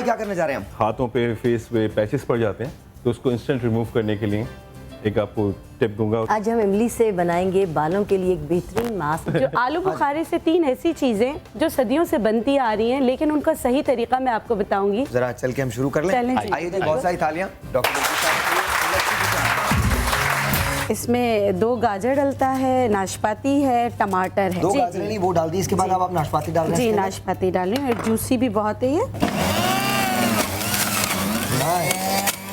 क्या करने जा रहे हैं हम? हाथों पे, फेस पे पैचेस पड़ जाते हैं तो उसको इंस्टेंट रिमूव करने के लिए एक आपको टिप दूंगा। आज हम इमली से बनाएंगे बालों के लिए एक बेहतरीन मास्क। जो आलू बुखारे से 3 ऐसी चीजें जो सदियों से बनती आ रही हैं, लेकिन उनका सही तरीका मैं आपको बताऊंगी। जरा चल के हम शुरू कर लें। चलें जी। आइए जी, बहुत सारी थालियां डॉक्टर बल्कि साहब के लिए। इसमें 2 गाजर डलता है, नाशपाती है, टमाटर है। 2 जी, गाजर नहीं वो डाल दी, इसके बाद अब आप नाशपाती डाल रहे हैं। जी, इसके नाशपाती डालें और जूसी भी बहुत है ये। अंदर।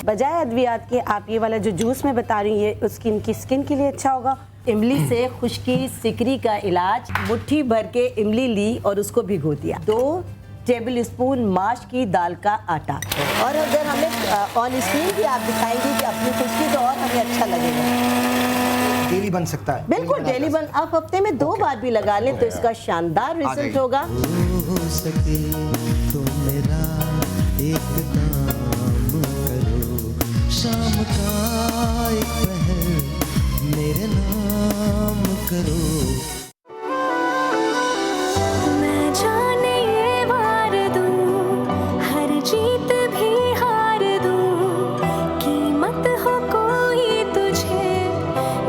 बजाय अद्वियात के आप ये वाला जो जूस मैं बता रही हूँ, ये उसकी इनकी स्किन के लिए अच्छा होगा। इमली से खुश्की सिकरी का इलाज। मुट्ठी भर के इमली ली और उसको भिगो दिया। 2 टेबल स्पून माश की दाल का आटा। और अगर हमें ऑन स्क्रीन भी आप दिखाएंगे कि अपनी खुश्की तो और हमें अच्छा लगेगा। डेली बन सकता है। बिल्कुल डेली बन, आप हफ्ते में 2 बार भी लगा लें तो इसका शानदार रिजल्ट होगा। हो सके तो मेरा एक काम करो, शाम का एक पहर मेरे नाम करो। मैं जाने ये वार दूं, हर जीत भी हार दूं, कीमत हो कोई तुझे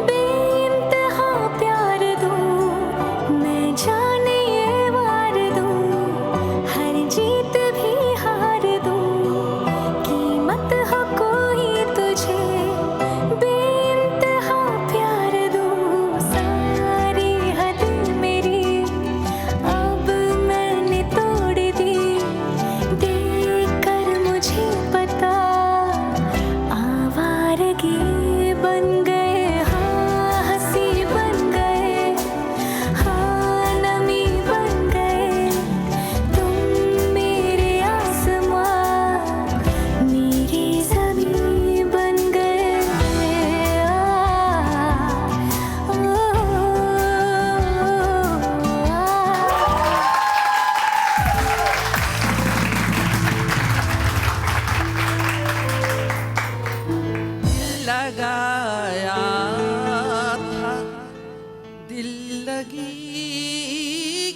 बेइंतहा प्यार दूं। मैं जाने ये वार दूं, हर जीत भी हार दूं, कीमत हो कोई तुझे बेइंतहा प्यार दूं। सारी हद मेरी अब मैंने तोड़ दी, देखकर मुझे पता आवारगी बन गए, हाँ हंसी बन गए, हाँ नमी बन गए, तुम मेरे आसमां मेरी ज़मीं बन गए। लगाया था दिल लगी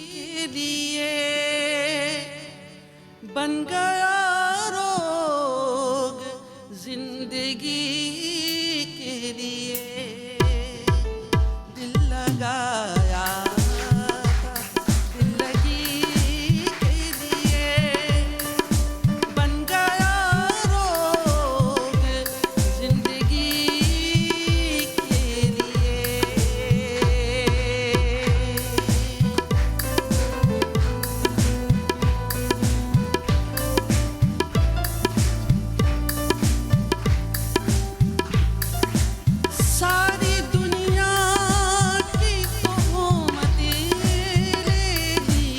के लिए, बन गया रोग जिंदगी के लिए। दिल लगाया था दिल लगी के लिए, बन गया रोग जिंदगी के लिए। सारी दुनिया की तोहमतें ले ली,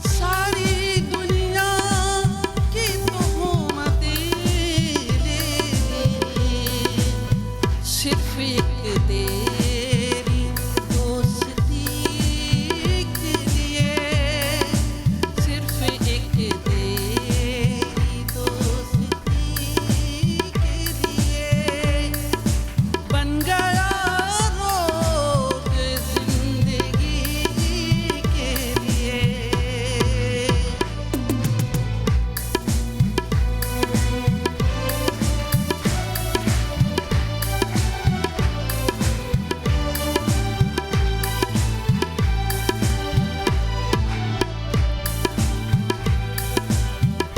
सारी दुनिया की तोहमतें ले ली, सिर्फ एक तेरी दोस्ती के लिए, सिर्फ एक तेरी दोस्ती के लिए, बन गया रोग जिंदगी के लिए।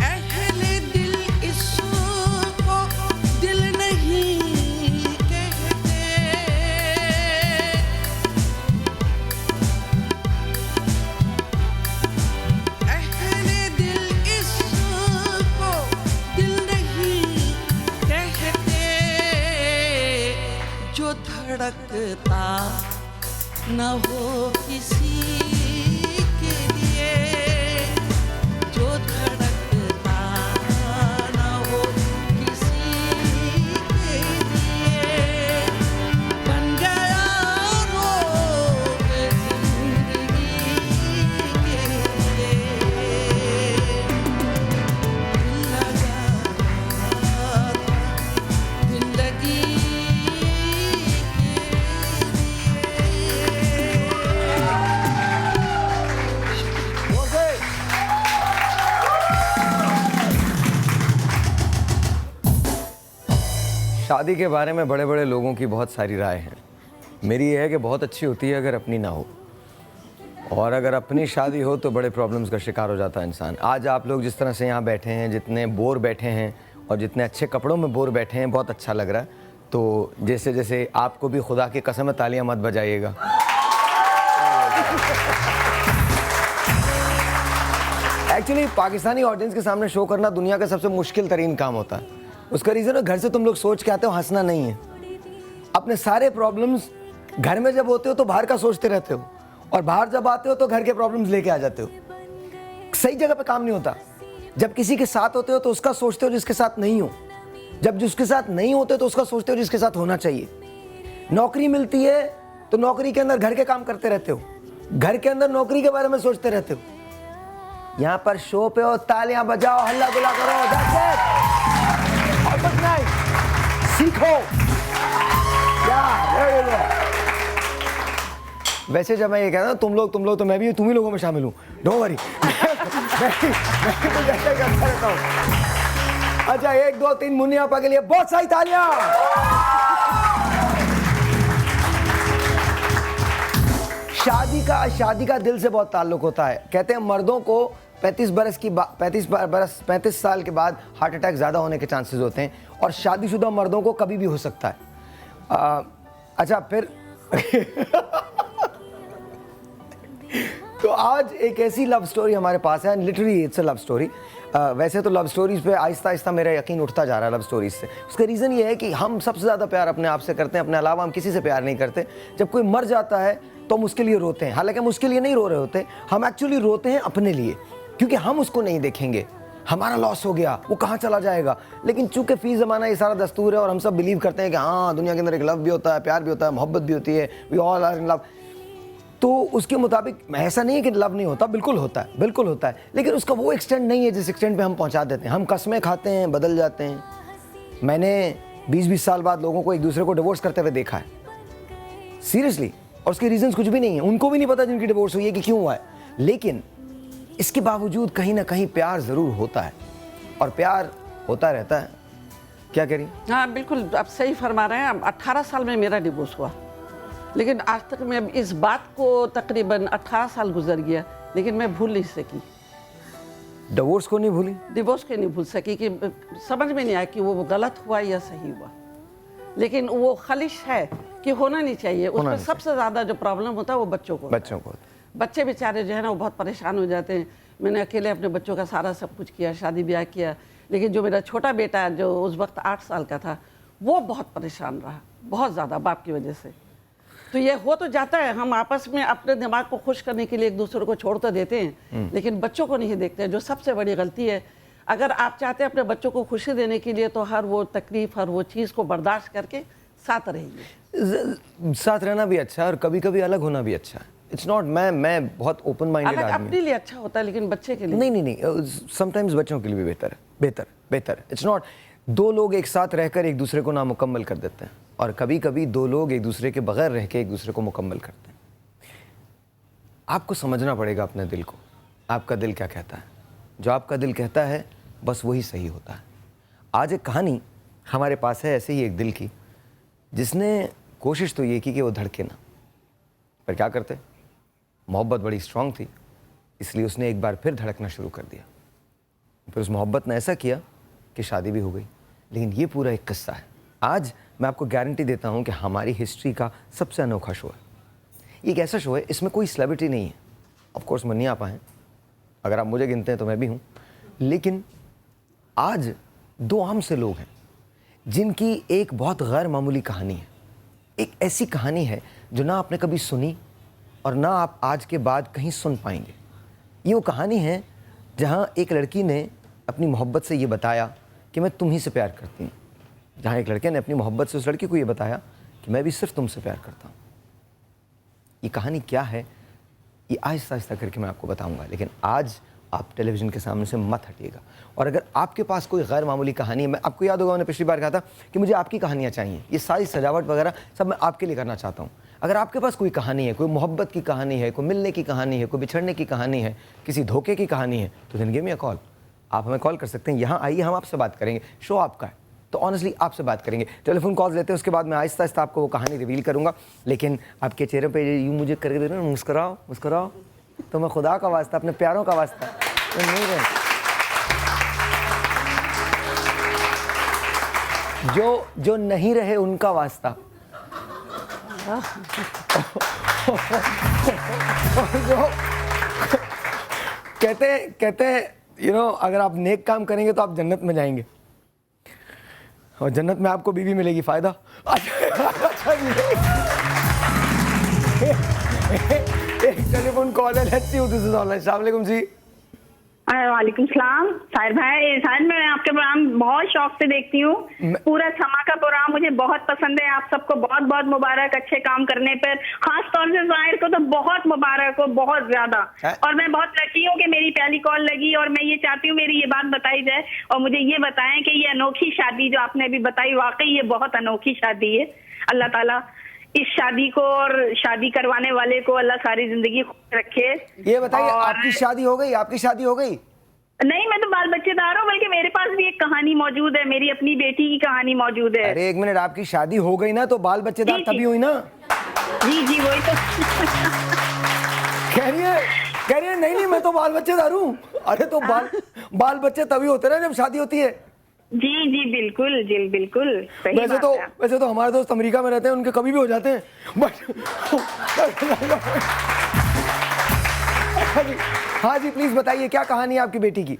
अहले दिल इसको दिल नहीं कहते, अहले दिल इसको दिल नहीं कहते, जो धड़कता न हो किसी के लिए, जो धड़कता न हो किसी के लिए, बन गया रोग जिंदगी के लिए। लगा दिल लगी के लिए। शादी के बारे में बड़े बड़े लोगों की बहुत सारी राय हैं। मेरी ये है कि बहुत अच्छी होती है अगर अपनी ना हो, और अगर अपनी शादी हो तो बड़े प्रॉब्लम्स का शिकार हो जाता है इंसान। आज आप लोग जिस तरह से यहाँ बैठे हैं, जितने बोर बैठे हैं और जितने अच्छे कपड़ों में बोर बैठे हैं, बहुत अच्छा लग रहा है। तो जैसे जैसे आपको भी खुदा की कसम है, तालियां मत बजाइएगा। एक्चुअली पाकिस्तानी ऑडियंस के सामने शो करना दुनिया का सबसे मुश्किल तरीन काम होता है। उसका रीज़न है घर से तुम लोग सोच के आते हो, हंसना नहीं है। अपने सारे प्रॉब्लम्स घर में जब होते हो तो बाहर का सोचते रहते हो, और बाहर जब आते हो तो घर के प्रॉब्लम्स लेके आ जाते हो। सही जगह पे काम नहीं होता। जब किसी के साथ होते हो तो उसका सोचते हो जिसके साथ नहीं हो, जब जिसके साथ नहीं होते तो उसका सोचते हो जिसके साथ होना चाहिए। नौकरी मिलती है तो नौकरी के अंदर घर के काम करते रहते हो, घर के अंदर नौकरी के बारे में सोचते रहते हो। यहाँ पर शो पे हो, तालियां बजाओ, हल्ला गुल्ला करो, that's it। और कुछ नहीं, सीखो। वैसे जब मैं ये कहता हूँ तुम लोग तो मैं भी तुम ही लोगों में शामिल हूँ, डोंट वरी। मैं ऐसे करता रहता हूँ। अच्छा, 1 2 3 मुन्नी आपा के लिए बहुत सारी तालियां। शादी का दिल से बहुत ताल्लुक होता है। कहते हैं मर्दों को 35 साल के बाद हार्ट अटैक ज़्यादा होने के चांसेस होते हैं, और शादीशुदा मर्दों को कभी भी हो सकता है। अच्छा फिर तो आज एक ऐसी लव स्टोरी हमारे पास है, literally it's a love story. वैसे तो लव स्टोरीज़ पे आहिस्ता आहिस्ता मेरा यकीन उठता जा रहा है लव स्टोरीज़ से। उसका रीज़न ये है कि हम सबसे ज़्यादा प्यार अपने आप से करते हैं, अपने अलावा हम किसी से प्यार नहीं करते। जब कोई मर जाता है तो हम उसके लिए रोते हैं, हालांकि हम उसके लिए नहीं रो रहे होते, हम एक्चुअली रोते हैं अपने लिए, क्योंकि हम उसको नहीं देखेंगे, हमारा लॉस हो गया, वो कहाँ चला जाएगा। लेकिन चूंकि फी ज़माना ये सारा दस्तूर है और हम सब बिलीव करते हैं कि हाँ दुनिया के अंदर एक लव भी होता है, प्यार भी होता है, मोहब्बत भी होती है, we all are in love, तो उसके मुताबिक ऐसा नहीं है कि लव नहीं होता, बिल्कुल होता है, बिल्कुल होता है। लेकिन उसका वो एक्सटेंट नहीं है जिस एक्सटेंट पे हम पहुंचा देते हैं। हम कस्में खाते हैं, बदल जाते हैं। मैंने 20-20 साल बाद लोगों को एक दूसरे को डिवोर्स करते हुए देखा है, सीरियसली, और उसके रीजंस कुछ भी नहीं है, उनको भी नहीं पता जिनकी डिवोर्स हुई है कि क्यों हुआ है। लेकिन इसके बावजूद कहीं ना कहीं प्यार ज़रूर होता है, और प्यार होता रहता है। क्या कह रही? हाँ बिल्कुल, आप सही फरमा रहे हैं। 18 साल में मेरा डिवोर्स हुआ, लेकिन आज तक मैं इस बात को तकरीबन 18 साल गुजर गया, लेकिन मैं भूल नहीं सकी। डिवोर्स को नहीं भूली? डिवोर्स को नहीं भूल सकी, कि समझ में नहीं आया कि वो गलत हुआ या सही हुआ। लेकिन वो खलिश है कि होना नहीं चाहिए। उसमें सबसे ज़्यादा जो प्रॉब्लम होता है वो बच्चों को। बच्चे बेचारे जो है ना वो बहुत परेशान हो जाते हैं। मैंने अकेले अपने बच्चों का सारा सब कुछ किया, शादी ब्याह किया, लेकिन जो मेरा छोटा बेटा जो उस वक्त 8 साल का था वो बहुत परेशान रहा, बहुत ज़्यादा, बाप की वजह से। तो ये हो तो जाता है, हम आपस में अपने दिमाग को खुश करने के लिए एक दूसरे को छोड़ तो देते हैं, लेकिन बच्चों को नहीं देखते हैं, जो सबसे बड़ी गलती है। अगर आप चाहते हैं अपने बच्चों को खुशी देने के लिए तो हर वो तकलीफ, हर वो चीज़ को बर्दाश्त करके साथ रहिए। साथ रहना भी अच्छा है और कभी कभी अलग होना भी अच्छा है। इट्स नॉट, मैं बहुत ओपन माइंडेड आदमी हूं। अपने लिए अच्छा होता है, लेकिन बच्चे के लिए नहीं, समटाइम्स बच्चों के लिए भी बेहतर। इट्स नॉट, 2 लोग एक साथ रहकर एक दूसरे को नामुकम्मल कर देते हैं, और कभी कभी 2 लोग एक दूसरे के बगैर रह के एक दूसरे को मुकम्मल करते हैं। आपको समझना पड़ेगा अपने दिल को, आपका दिल क्या कहता है। जो आपका दिल कहता है बस वही सही होता है। आज एक कहानी हमारे पास है ऐसे ही एक दिल की, जिसने कोशिश तो ये की कि वो धड़के ना, पर क्या करते, मोहब्बत बड़ी स्ट्रांग थी, इसलिए उसने एक बार फिर धड़कना शुरू कर दिया। फिर उस मोहब्बत ने ऐसा किया कि शादी भी हो गई। लेकिन ये पूरा एक किस्सा है। आज मैं आपको गारंटी देता हूँ कि हमारी हिस्ट्री का सबसे अनोखा शो है। ये एक ऐसा शो है, इसमें कोई सेलिब्रिटी नहीं है। ऑफ कोर्स मन्नी आपा हैं, अगर आप मुझे गिनते हैं तो मैं भी हूँ, लेकिन आज 2 आम से लोग हैं जिनकी एक बहुत गैर मामूली कहानी है। एक ऐसी कहानी है जो ना आपने कभी सुनी और ना आप आज के बाद कहीं सुन पाएंगे। ये वो कहानी है जहाँ एक लड़की ने अपनी मोहब्बत से ये बताया कि मैं तुम ही से प्यार करती हूँ, जहाँ एक लड़के ने अपनी मोहब्बत से उस लड़की को ये बताया कि मैं भी सिर्फ तुमसे प्यार करता हूँ। ये कहानी क्या है, ये आहिस्ता आहिस्ता करके मैं आपको बताऊँगा, लेकिन आज आप टेलीविज़न के सामने से मत हटिएगा। और अगर आपके पास कोई गैर मामूली कहानी है, मैं आपको याद होगा मैंने पिछली बार कहा था कि मुझे आपकी कहानियाँ चाहिए, ये सारी सजावट वगैरह सब मैं आपके लिए करना चाहता हूँ। अगर आपके पास कोई कहानी है, कोई मोहब्बत की कहानी है, कोई मिलने की कहानी है, कोई बिछड़ने की कहानी है, किसी धोखे की कहानी है, तो then give me a call. आप हमें कॉल कर सकते हैं, यहाँ आइए, हम आपसे बात करेंगे। शो आपका है, तो ऑनेस्टली आपसे बात करेंगे। टेलीफोन कॉल्स लेते हैं, उसके बाद मैं आहिस्ता आहिस्ता आपको वो कहानी रिवील करूंगा। लेकिन आपके चेहरे पे यूँ मुझे करके दे रहे हो, मुस्कुराओ मुस्कुराओ, तो मैं खुदा का वास्ता, अपने प्यारों का वास्ता, मैं नहीं रहे। जो नहीं रहे उनका वास्ता। जो कहते हैं यू नो, अगर आप नेक काम करेंगे तो आप जन्नत में जाएंगे, और जन्नत में आपको बीवी मिलेगी, फायदा। अच्छा जी, एक टेलीफोन कॉल है, let's see who this is online. अस्सलाम वालेकुम जी। वालेकुम सलाम। साहिर भाई, साहिर मैं आपके प्रोग्राम बहुत शौक से देखती हूँ, पूरा समा का प्रोग्राम मुझे बहुत पसंद है। आप सबको बहुत बहुत मुबारक अच्छे काम करने पर, खास तौर से साहिर को तो बहुत मुबारक हो, बहुत ज्यादा। और मैं बहुत लकी हूँ कि मेरी पहली कॉल लगी, और मैं ये चाहती हूँ मेरी ये बात बताई जाए, और मुझे ये बताएं कि ये अनोखी शादी जो आपने अभी बताई, वाकई ये बहुत अनोखी शादी है। अल्लाह ताला इस शादी को और शादी करवाने वाले को अल्लाह सारी जिंदगी खुश रखे। ये बताइए, आपकी शादी हो गई? आपकी शादी हो गई? नहीं, मैं तो बाल बच्चेदार हूँ, बल्कि मेरे पास भी एक कहानी मौजूद है, मेरी अपनी बेटी की कहानी मौजूद है। अरे एक मिनट, आपकी शादी हो गई ना, तो बाल बच्चेदार तभी हुई ना? जी वही तो। कह रही है नहीं मैं तो बाल बच्चेदार हूँ। अरे तो बाल बच्चे तभी होते ना जब शादी होती है। जी बिल्कुल सही वैसे तो हमारे दोस्त अमेरिका में रहते हैं, उनके कभी भी हो जाते हैं, बट हाँ जी प्लीज बताइए, क्या कहानी है आपकी बेटी की?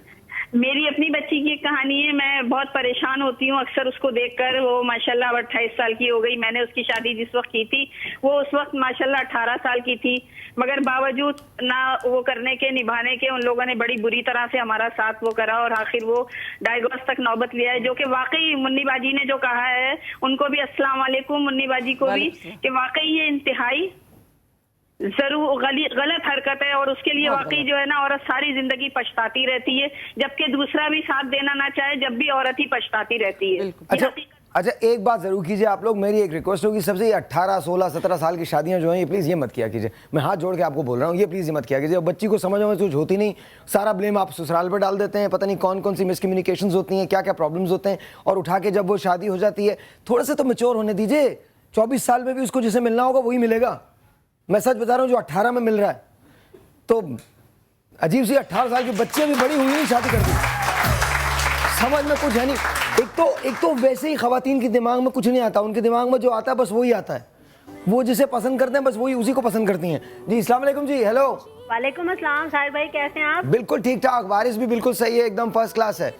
मेरी अपनी बच्ची की एक कहानी है। मैं बहुत परेशान होती हूँ अक्सर उसको देखकर। वो माशाल्लाह 28 साल की हो गई। मैंने उसकी शादी जिस वक्त की थी, वो उस वक्त माशाल्लाह 18 साल की थी, मगर बावजूद ना वो करने के, निभाने के, उन लोगों ने बड़ी बुरी तरह से हमारा साथ वो करा, और आखिर वो डाइवोर्स तक नौबत लिया है। जो कि वाकई मुन्नी बाजी ने जो कहा है, उनको भी अस्सलाम वालेकुम, मुन्नी बाजी को भी, कि वाकई ये इंतहाई जरूर गलत हरकत है, और उसके लिए वाकई जो है ना, औरत सारी जिंदगी पछताती रहती है, जबकि दूसरा भी साथ देना ना चाहे, जब भी औरत ही पछताती रहती है। अच्छा एक बात जरूर कीजिए आप लोग, मेरी एक रिक्वेस्ट होगी सबसे, 18, 16, 17 साल की शादियां जो हैं, ये प्लीज ये मत किया कीजिए। मैं हाथ जोड़ के आपको बोल रहा हूँ, ये प्लीज ये मत किया कीजिए। बच्ची को समझ में कुछ होती नहीं, सारा ब्लेम आप ससुराल पर डाल देते हैं, पता नहीं कौन कौन सी मिसकम्युनिकेशंस होती हैं, क्या क्या प्रॉब्लम्स होते हैं, और उठा के जब वो शादी हो जाती है, थोड़ा सा तो मैच्योर होने दीजिए। 24 साल में भी उसको जिसे मिलना होगा वही मिलेगा। मैं सच बता रहा हूँ, जो 18 में मिल रहा है, तो अजीब सी 18 साल की बच्ची अभी बड़ी हुई नहीं शादी कर दी, समझ में कुछ है नहीं। एक तो वैसे ही खवातीन के दिमाग में कुछ नहीं आता, उनके दिमाग में जो आता है बस वही आता है, वो जिसे पसंद करते हैं बस वही उसी को पसंद करती हैं। जी अस्सलाम वालेकुम जी। हेलो। वालेकुम अस्सलाम। साहिर भाई कैसे हैं आप? बिल्कुल ठीक ठाक, वारिस भी बिल्कुल सही है, एकदम फर्स्ट क्लास है।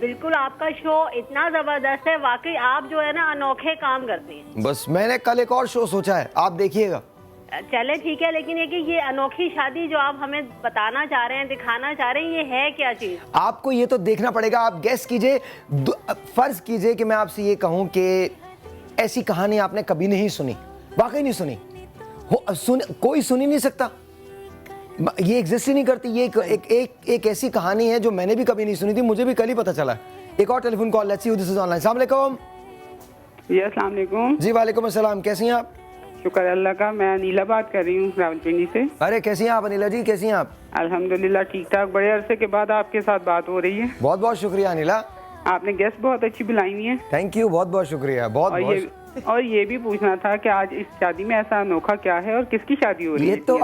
बिल्कुल, आपका शो इतना जबरदस्त है, वाकई आप जो है ना अनोखे काम करते हैं। बस मैंने कल एक और शो सोचा है, आप देखिएगा। चले ठीक है, लेकिन ये अनोखी शादी जो आप हमें बताना चाह रहे हैं, दिखाना चाह रहे हैं, ये है क्या चीज? आपको ये तो देखना पड़ेगा। आप गेस कीजिए, फर्ज कीजिए कि मैं आपसे ये कहूं कि ऐसी कहानी आपने कभी नहीं सुनी, वाकई नहीं सुनी, कोई सुन ही नहीं सकता, ये एग्जिस्ट ही नहीं करती। ये एक ऐसी कहानी है जो मैंने भी कभी नहीं सुनी थी, मुझे भी कल ही पता चला। एक और telephone call, let's see who this is online. अस्सलाम वालेकुम। जी अस्सलाम वालेकुम। जी वालेकुम अस्सलाम, कैसी हैं आप? शुक्र अल्लाह का। मैं अनिला बात कर रही हूँ रावलपिंडी से। अरे कैसी हैं आप अनिला जी, कैसी हैं आप? अल्हम्दुलिल्लाह ठीक ठाक, बड़े अरसे के बाद आपके साथ बात हो रही है। बहुत बहुत शुक्रिया अनिला, आपने गेस्ट बहुत अच्छी बुलाई हुई है। थैंक यू, बहुत बहुत शुक्रिया। और ये भी पूछना था कि आज इस शादी में ऐसा अनोखा क्या है और किसकी शादी हो रही है? ये तो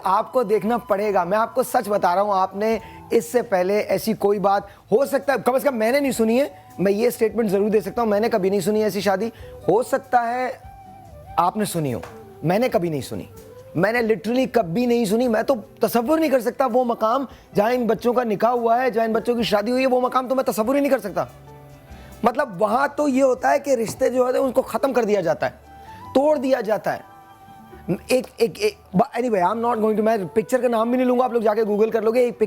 आपको देखना पड़ेगा। मैं आपको सच बता रहा हूँ, आपने इससे पहले ऐसी कोई बात, हो सकता है कम से कम मैंने नहीं सुनी है, मैं ये स्टेटमेंट जरूर दे सकता हूँ, मैंने कभी नहीं सुनी ऐसी शादी। हो सकता है आपने सुनी हो, मैंने कभी नहीं सुनी, मैंने लिटरली कभी नहीं सुनी। मैं तो तसव्वुर नहीं कर सकता वो मकाम जहाँ इन बच्चों का निकाह हुआ है, जहाँ इन बच्चों की शादी हुई है, वो मकाम तो मैं तसव्वुर ही नहीं कर सकता। मतलब वहाँ तो ये होता है कि रिश्ते जो है उनको ख़त्म कर दिया जाता है, तोड़ दिया जाता है। Anyway I am not going to, मैं पिक्चर का नाम भी नहीं लूँगा, आप लोग जाके गूगल कर लोगे। एक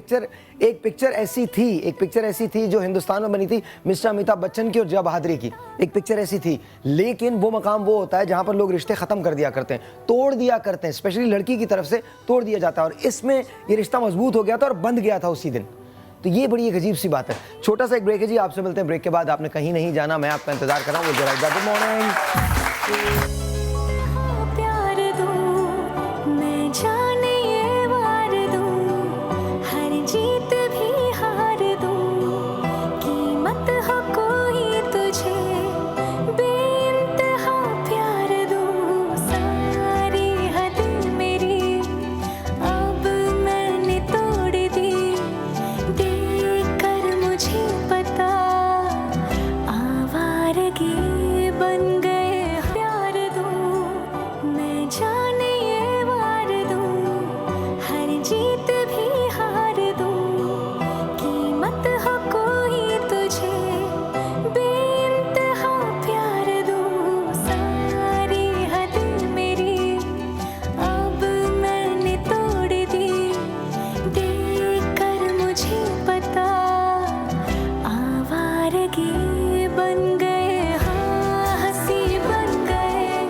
पिक्चर ऐसी थी जो हिंदुस्तान में बनी थी, मिस्टर अमिताभ बच्चन की और जया बहादुरी की, एक पिक्चर ऐसी थी। लेकिन वो मकाम वो होता है जहाँ पर लोग रिश्ते ख़त्म कर दिया करते हैं, तोड़ दिया करते हैं, स्पेशली लड़की की तरफ से तोड़ दिया जाता है। और इसमें ये रिश्ता मजबूत हो गया था और बंध गया था उसी दिन। तो ये बड़ी एक अजीब सी बात है। छोटा सा एक ब्रेक है जी, आपसे मिलते हैं ब्रेक के बाद। आपने कहीं नहीं जाना, मैं आपका इंतजार कर रहा हूँ। Good morning. बन गए, हाँ हंसी बन गए,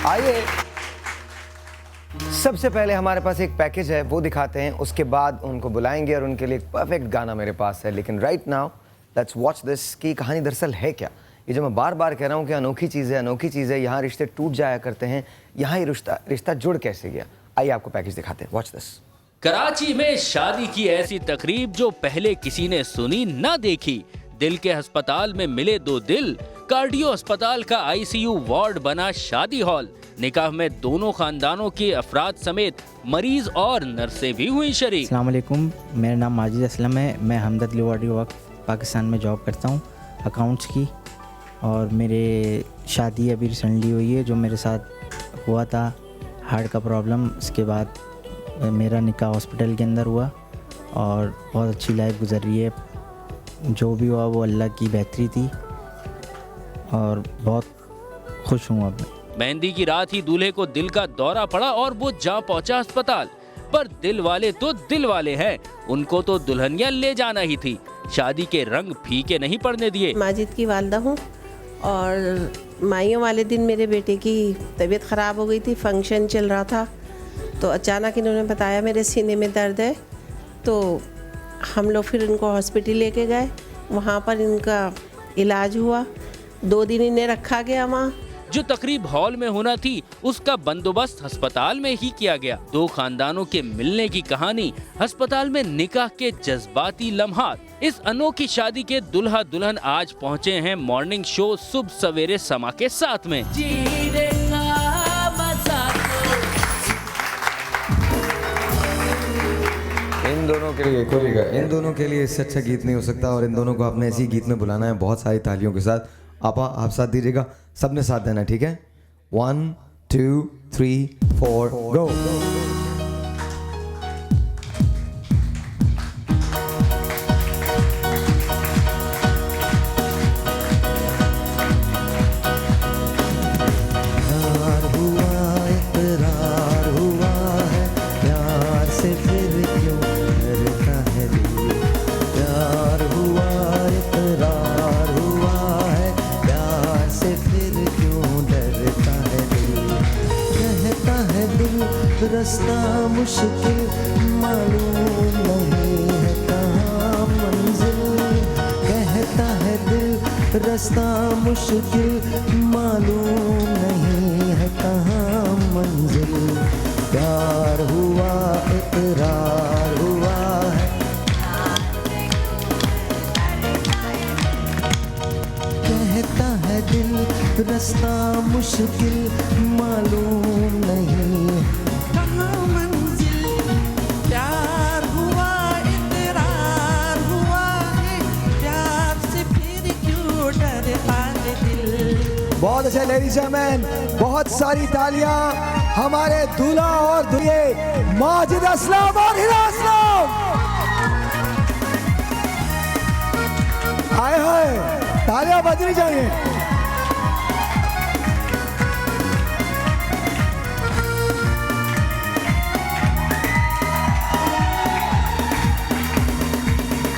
आइए सबसे पहले हमारे पास एक पैकेज है, वो दिखाते हैं, उसके बाद उनको बुलाएंगे और उनके लिए एक परफेक्ट गाना मेरे पास है। लेकिन right now let's watch this की कहानी दरअसल है क्या। ये जो मैं बार बार कह रहा हूँ कि अनोखी चीज़ है, अनोखी चीज़ है, यहाँ रिश्ते टूट जाया करते हैं, यहाँ ये रिश्ता जुड़ कैसे गया। आइए आपको पैकेज दिखाते हैं, वॉच दिस। कराची में शादी की ऐसी तकरीब जो पहले किसी ने सुनी ना देखी। दिल के अस्पताल में मिले दो दिल, कार्डियो अस्पताल का आईसीयू वार्ड बना शादी हॉल। निकाह में दोनों खानदानों के अफराद समेत मरीज और नर्सें भी हुई शरीक। अस्सलाम वालेकुम, मेरा नाम माजिद असलम है। मैं हमदर्द लिवार्डी वक्त पाकिस्तान में जॉब करता हूँ अकाउंट्स की, और मेरे शादी अभी रिसेंटली हुई है। जो मेरे साथ हुआ था हार्ट का प्रॉब्लम, उसके बाद मेरा निकाह हॉस्पिटल के अंदर हुआ और बहुत अच्छी लाइफ गुजर रही है। जो भी हुआ वो अल्लाह की बेहतरी थी और बहुत खुश हूँ अब। मेहंदी की रात ही दूल्हे को दिल का दौरा पड़ा और वो जा पहुंचा अस्पताल। पर दिल वाले तो दिल वाले हैं, उनको तो दुल्हनिया ले जाना ही थी। शादी के रंग फीके नहीं पड़ने दिए। माजिद की वालदा हूँ और माइयों वाले दिन मेरे बेटे की तबीयत ख़राब हो गई थी, फंक्शन चल रहा था, तो अचानक इन्होंने बताया मेरे सीने में दर्द है। तो हम लोग फिर इनको हॉस्पिटल लेके गए, वहाँ पर इनका इलाज हुआ। 2 दिन इन्हें रखा गया वहाँ। जो तकरीब हॉल में होना थी उसका बंदोबस्त अस्पताल में ही किया गया। दो खानदानों के मिलने की कहानी, अस्पताल में निकाह के जज्बाती लम्हात। इस अनोखी शादी के दुल्हा दुल्हन आज पहुँचे हैं मॉर्निंग शो सुबह सवेरे समा के साथ में। इन दोनों के लिए खोलिएगा, इन दोनों के लिए इससे अच्छा गीत नहीं हो सकता और इन दोनों को आपने ऐसी गीत में बुलाना है बहुत सारी तालियों के साथ। आप साथ दीजिएगा, सबने साथ देना, ठीक है। 1 2 3 4 गो। रास्ता मुश्किल मालूम नहीं है कहाँ मंजिल, कहता है दिल रास्ता मुश्किल मालूम नहीं है कहाँ मंजिल। प्यार हुआ इकरार हुआ है, कहता है दिल रास्ता मुश्किल मालूम नहीं बहुत अच्छा लेडीज एंड जेंटलमैन, बहुत सारी तालियां हमारे दूल्हा और दुल्हे माजिद असलम और हिना असलम। आए हाय, तालियां बजनी चाहिए।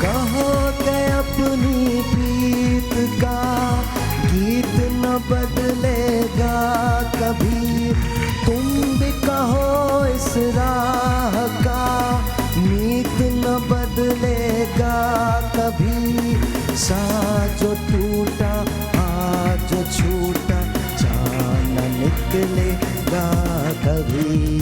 कहाँ के अपनी प्रीत का गीत न बदलेगा कभी, तुम भी कहो इस राह का मीत न बदलेगा कभी। साथ जो टूटा आज जो छूटा जान न निकलेगा कभी।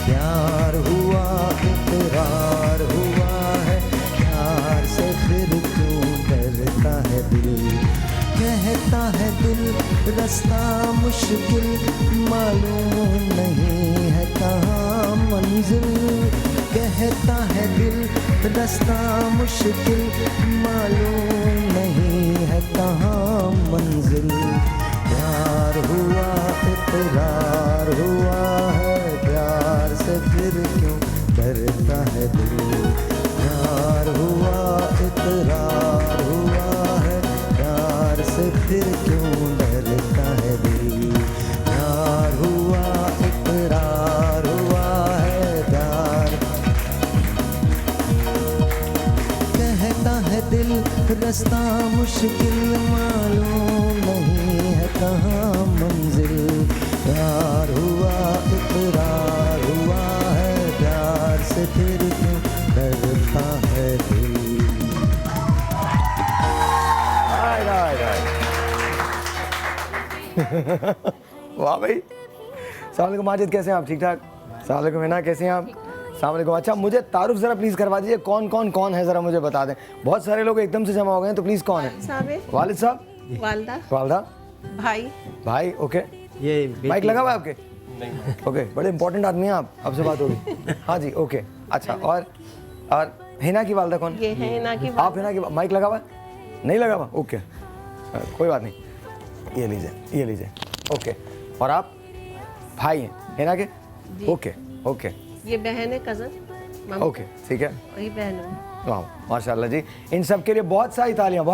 प्यार हुआ इकरार हुआ है, प्यार से फिर क्यों डरता है दिल, कहता है दिल रास्ता मुश्किल मालूम नहीं है कहाँ मंजिल, कहता है दिल रास्ता मुश्किल मालूम नहीं है कहाँ मंजिल। प्यार हुआ इकरार हुआ है, प्यार से फिर क्यों डरता है दिल। प्यार हुआ इकरार हुआ है, प्यार से फिर क्यों डरता है दिल। प्यार हुआ इकरार हुआ रास्ता मुश्किल मालूम नहीं है कहाँ मंजिल। प्यार हुआ इकरार हुआ है, प्यार से फिर क्यों डरता है दिल। वाह भाई। अस्सलाम वालेकुम माजिद, कैसे हैं आप? ठीक ठाक। अस्सलाम वालेकुम हिना, कैसे हैं आप? अस्सलाम वालेकुम। अच्छा मुझे तारुफ ज़रा प्लीज़ करवा दीजिए, कौन है ज़रा मुझे बता दें। बहुत सारे लोग एकदम से जमा हो गए हैं, तो प्लीज़ कौन है? वालिद साहब, वालदा, वालदा, भाई। ओके। ये माइक लगा हुआ है आपके? नहीं। ओके, बड़े इंपॉर्टेंट आदमी हैं आप, आपसे बात होगी। हाँ जी, ओके। अच्छा, और हिना की वालदा कौन? ये है हिना की वालदा। आप हिना की माइक लगा हुआ है? नहीं लगा हुआ? ओके, कोई बात नहीं। ये लीजिए। ओके। और आप भाई हैं हिना के? ओके। ये बहन है, कजन। ओके, ठीक है। वही बहन है। वाह, माशाल्लाह जी। इन सब के लिए बहुत सारी तालियां।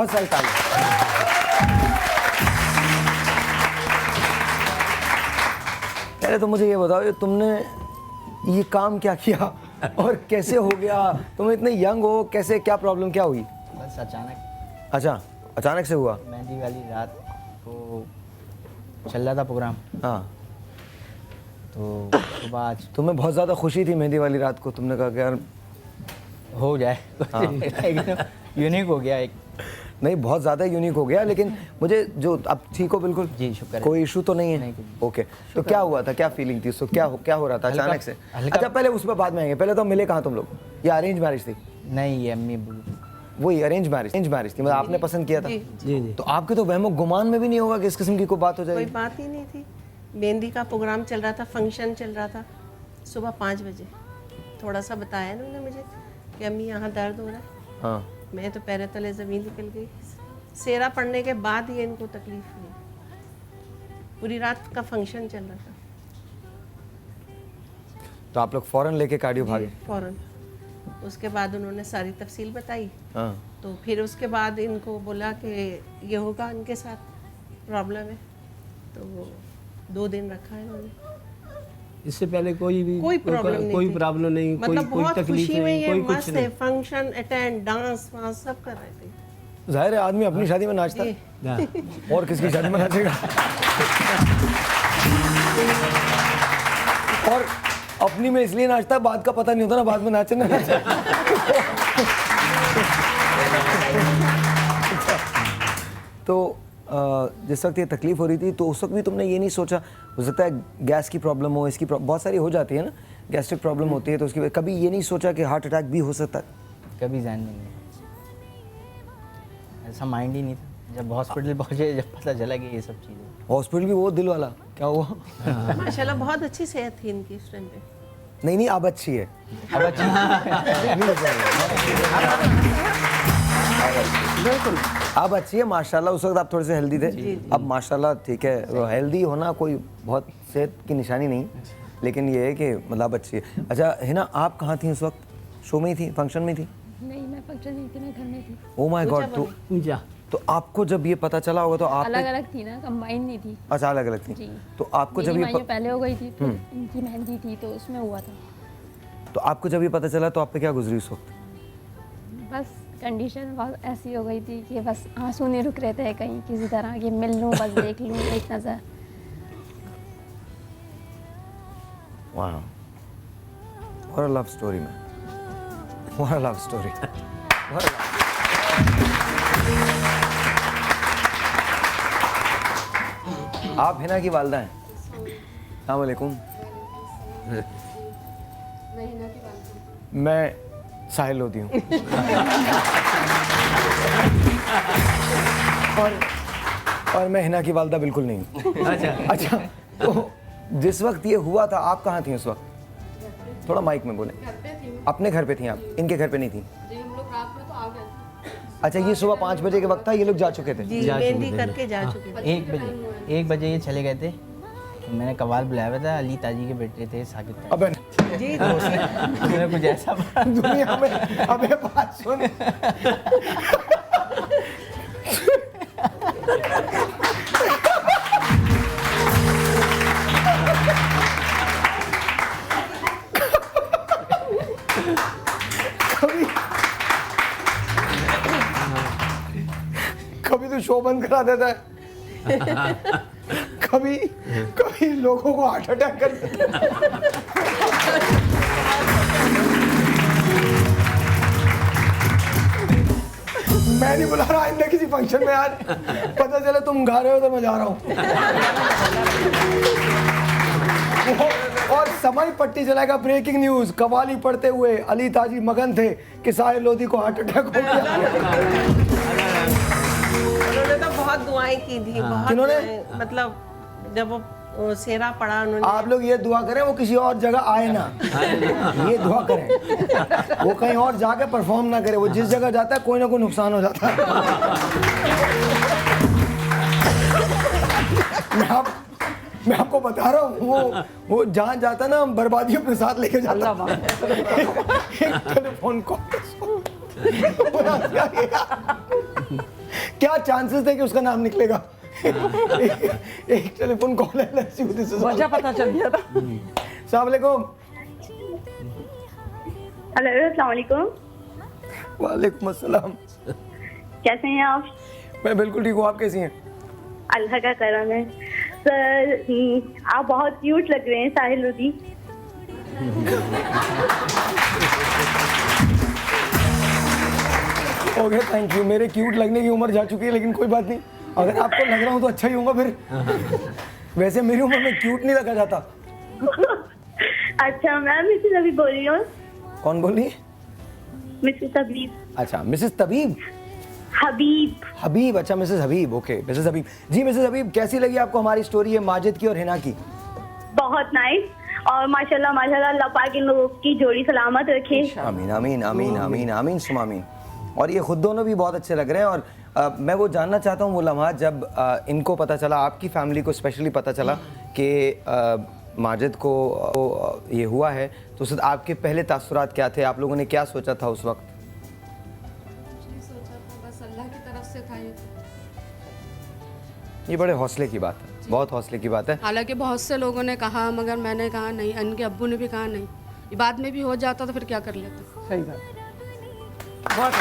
पहले तो मुझे ये बताओ, ये तुमने ये काम क्या किया और कैसे हो गया? तुम इतने यंग हो, कैसे, क्या प्रॉब्लम क्या हुई? बस अचानक। अच्छा, अचानक से हुआ? मेहंदी वाली रात को चल रहा था प्रोग्राम। हाँ। तो सुबह आज तुम्हें बहुत ज़्यादा खुशी थी मेहंदी वाली रात को, तुमने कहा कि यार हो जाए। हाँ। यूनिक हो गया एक। नहीं, बहुत ज़्यादा यूनिक हो गया, लेकिन मुझे जो अब ठीक हो बिल्कुल? जी शुक्र। कोई इशू तो नहीं है? ओके। तो क्या हुआ था, क्या फीलिंग थी उसको, क्या हो रहा था अचानक से? अच्छा पहले उस पर बाद में आएंगे, पहले तो मिले कहाँ तुम लोग? ये अरेंज मैरिज थी? नहीं, ये अम्मी वही अरेंज मैरिज थी, मतलब आपने पसंद किया था? जी। तो आपके तो वहमो गुमान में भी नहीं होगा कि इस किस्म की कोई बात हो जाएगी? कोई बात ही नहीं थी। मेहंदी का प्रोग्राम चल रहा था, फंक्शन चल रहा था, सुबह 5 बजे थोड़ा सा बताया उन्होंने मुझे कि अम्मी यहाँ दर्द हो रहा है। हाँ। मैं तो पैर तले ज़मीन निकल गई। सेरा पड़ने के बाद ही इनको तकलीफ हुई। पूरी रात का फंक्शन चल रहा था। तो आप लोग फ़ौरन लेके कार्डियो भागे? फ़ौरन। उसके बाद उन्होंने सारी तफसील बताई। हाँ। तो फिर उसके बाद इनको बोला कि ये होगा, इनके साथ प्रॉब्लम है। तो 2 दिन रखा है उन्होंने। इससे पहले कोई प्रॉब्लम नहीं, कोई प्रॉब्लम नहीं, मतलब कोई बहुत तकलीफ खुशी में नहीं, ये कोई कुछ मस्त है। नहीं। फंक्शन अटेंड, डांस वांस सब कर रहे थे। जाहिर है आदमी अपनी शादी में नाचता है और किसकी शादी में नाचेगा? और अपनी में इसलिए नाचता है, बाद का पता नहीं होता ना, बाद में नाचे ना नाचे। तो जिस वक्त ये तकलीफ हो रही थी, तो उस वक्त भी तुमने ये नहीं सोचा, हो सकता है गैस की प्रॉब्लम हो, इसकी बहुत सारी हो जाती है ना, गैस्ट्रिक प्रॉब्लम होती है, तो उसकी कभी ये नहीं सोचा कि हार्ट अटैक भी हो सकता है? कभी ध्यान नहीं, ऐसा माइंड ही नहीं था। जब हॉस्पिटल पहुंचे, जब पता चला कि ये सब चीज़ें। हॉस्पिटल भी वो दिल वाला क्या हुआ? माशाल्लाह बहुत अच्छी सेहत थी इनकी इस टाइम पे। नहीं, अब अच्छी है। बिल्कुल अब अच्छी है माशाल्लाह। उस वक्त आप थोड़े से हेल्दी थे, अब माशाल्लाह ठीक है। हेल्दी होना कोई बहुत सेहत की निशानी नहीं, लेकिन ये है कि मतलब अच्छी है। अच्छा हिना, आप कहाँ थी उस वक्त? शो में ही थी, फंक्शन में थी? नहीं, मैं फंक्शन नहीं थी, मैं घर में थी। Oh my God. तो आपको जब ये पता चला होगा तो आप अलग अलग थी ना, कंबाइन नहीं थी। अच्छा, अलग अलग थी। जी। तो आपको जब ये पहले हो गई थी, तो इनकी मेहंदी थी, तो उसमें हुआ था। तो आपको जब ये पता चला तो आप पे क्या गुजरी उस वक्त? बस कंडीशन बहुत ऐसी हो गई थी कि बस आंसू नहीं रुक रहे थे कहीं किसी तरह कि मिल लूँ, बस देख लूँ एक नज़र। वाह, what a love story man, what a love story. आप हिना की वालदा हैं? अस्सलाम वालेकुम। मैं साहिल लोधी हूँ। और मैं हिना की वालदा बिल्कुल नहीं हूँ। अच्छा, तो जिस वक्त ये हुआ था आप कहाँ थी उस वक्त? थोड़ा माइक में बोले। अपने घर पे थी आप, इनके घर पे नहीं थी? अच्छा, ये सुबह 5 बजे के वक्त था, ये लोग जा चुके थे? मेहंदी करके जा चुके थे। 1 बजे ये चले गए थे। मैंने कवाल बुलाया हुआ था, अली ताजी के बेटे थे साकिब। अबे जी, मैंने कुछ ऐसा दुनिया में। अबे बात सुन, शो बंद करा देता है, कभी कभी लोगों को हार्ट अटैक कर देता है। मैं नहीं बुला रहा आइंदा किसी फंक्शन में यार, पता चले तुम गा रहे हो तो मैं जा रहा हूँ। और समय पट्टी चलाएगा, ब्रेकिंग न्यूज, कवाली पढ़ते हुए अली ताजी मगन थे कि साहिल लोधी को हार्ट अटैक हो गया। उन्होंने तो बहुत दुआएं की थी, बहुत किन्होंने? मतलब जब वो सेरा पड़ा उन्होंने। आप लोग ये दुआ करें वो किसी और जगह आए ना, ये दुआ करें वो कहीं और जाके परफॉर्म ना करे। वो जिस जगह जाता है कोई ना कोई नुकसान हो जाता है। मैं आपको बता रहा हूँ, वो जहाँ जाता है ना बर्बादी अपने साथ लेके जाता है। टेलीफोन कॉल क्या चांसेस थे कि उसका नाम निकलेगा? एक टेलीफोन कॉल है, वजह पता चल गया था। अस्सलाम वालेकुम। हेलो, अस्सलाम वालेकुम। वालेकुम अस्सलाम। कैसे हैं आप? मैं बिल्कुल ठीक हूँ, आप कैसी हैं? अल्लाह का करम है सर। आप बहुत क्यूट लग रहे हैं Sahil Lodhi. Okay, thank you. मेरे क्यूट लगने की उम्र जा चुकी है, लेकिन कोई बात नहीं, अगर आपको लग रहा हूँ तो अच्छा ही होगा फिर। वैसे मेरी उम्र में क्यूट नहीं लगा जाता। अच्छा, मैं मिसेस अभी बोल रही हूँ। कौन बोल रही है? मिसेस हबीब। अच्छा, मिसेस तबीब। हबीब। हबीब, अच्छा मिसेस हबीब, ओके मिसेस हबीब। जी मिसेस हबीब, कैसी लगी आपको हमारी स्टोरी है माजिद की और हिना की? बहुत नाइस, और माशाल्लाह माशाल्लाह, अल्लाह पाक इन लोगों की जोड़ी सलामत रखे। आमीन आमीन आमीन आमीन आमीन सुम आमीन। और ये खुद दोनों भी बहुत अच्छे लग रहे हैं। और मैं वो जानना चाहता हूँ वो लम्हा जब इनको पता चला, आपकी फैमिली को स्पेशली पता चला कि माजिद को ये हुआ है, तो उस आपके पहले तासुरात क्या थे? आप लोगों ने क्या सोचा था उस वक्त? बस अल्लाह की तरफ से था ये बड़े हौसले की बात है, बहुत हौसले की बात है। हालांकि बहुत से लोगों ने कहा, मगर मैंने कहा नहीं, इनके अब्बू ने भी कहा नहीं, ये बाद में भी हो जाता तो फिर क्या कर लेते। सही बात, बहुत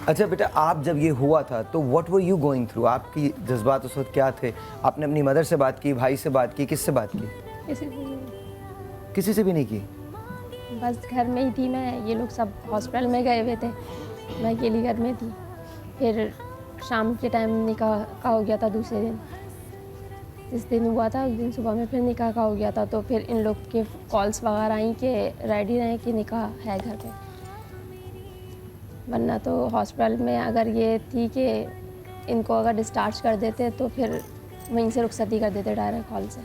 अच्छा बेटा, आप जब ये हुआ था तो what were you going through? आपकी जज्बात उस वक्त क्या थे? आपने अपनी मदर से बात की, भाई से बात की, किससे बात की? किसी से भी नहीं की? बस घर में ही थी मैं, ये लोग सब हॉस्पिटल में गए हुए थे, मैं अकेली घर में थी। फिर शाम के टाइम निकाह का हो गया था दूसरे दिन, जिस दिन हुआ था उस दिन सुबह में फिर निकाह का हो गया था। तो फिर इन लोग के कॉल्स वगैरह आई कि रेडी रहें कि निकाह है घर पे, वरना तो हॉस्पिटल में अगर ये थी कि इनको अगर डिस्चार्ज कर देते तो फिर वहीं से रुखसती कर देते डायरेक्ट हॉल से।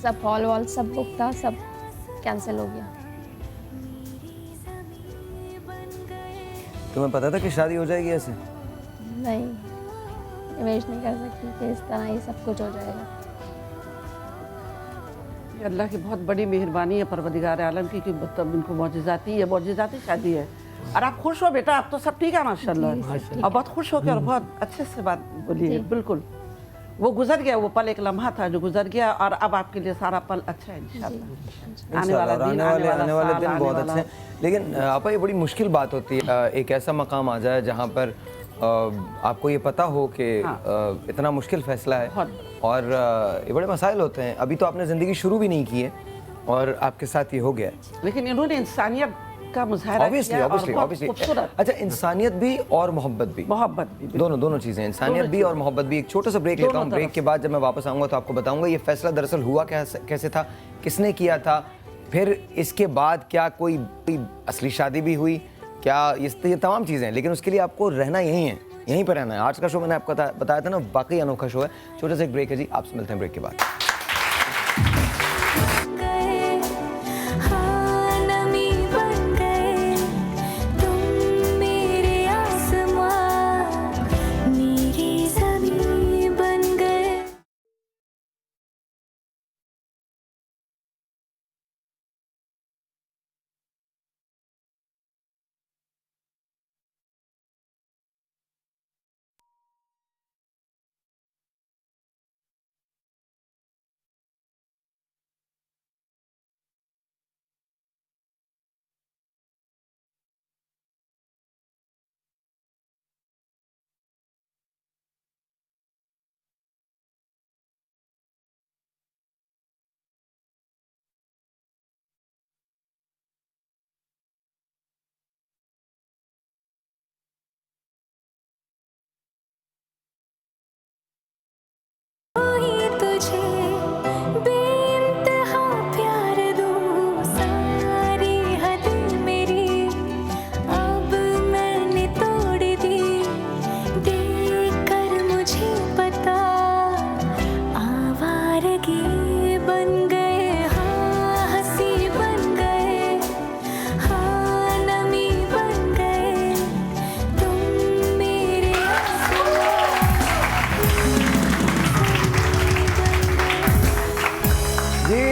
सब हॉल वॉल सब बुक था, सब कैंसिल हो गया। तुम्हें पता था कि शादी हो जाएगी ऐसे? नहीं, इमेज नहीं कर सकती कि इस तरह ही सब कुछ हो जाएगा। ये अल्लाह की बहुत बड़ी मेहरबानी है परवदिगार आलम की कि मतलब इनको मौजिज़ाती शादी है। और आप खुश हो बेटा? आप तो सब ठीक है माशाल्लाह, और बहुत खुश हो के और बहुत अच्छे से बात बोली है। बिल्कुल, वो गुजर गया, वो पल एक लम्हा था जो गुजर गया, और अब आपके लिए सारा पल अच्छा है इंशाल्लाह। आने वाले दिन बहुत अच्छे हैं। लेकिन आपा, ये बड़ी मुश्किल बात होती है एक ऐसा मकाम आ जाए जहाँ पर आपको ये पता हो कि इतना मुश्किल फैसला है, और ये बड़े मसाइल होते हैं। अभी तो आपने ज़िंदगी शुरू भी नहीं की है और आपके साथ ये हो गया है। लेकिन इन्होंने इंसानियत का मुजाहरा किया और बहुत खूबसूरत। अच्छा, इंसानियत भी और मोहब्बत भी, दोनों चीज़ें, इंसानियत भी और मोहब्बत भी। एक छोटा सा ब्रेक लेता हूँ, ब्रेक के बाद जब मैं वापस आऊँगा तो आपको बताऊँगा ये फैसला दरअसल हुआ कैसे था, किसने किया था, फिर इसके बाद क्या कोई असली शादी भी हुई क्या, ये तमाम चीज़ें। लेकिन उसके लिए आपको रहना यहीं पर रहना है। आज का शो मैंने आपको बताया था ना, वाकई अनोखा शो है। छोटा सा एक ब्रेक है जी, आपसे मिलते हैं ब्रेक के बाद।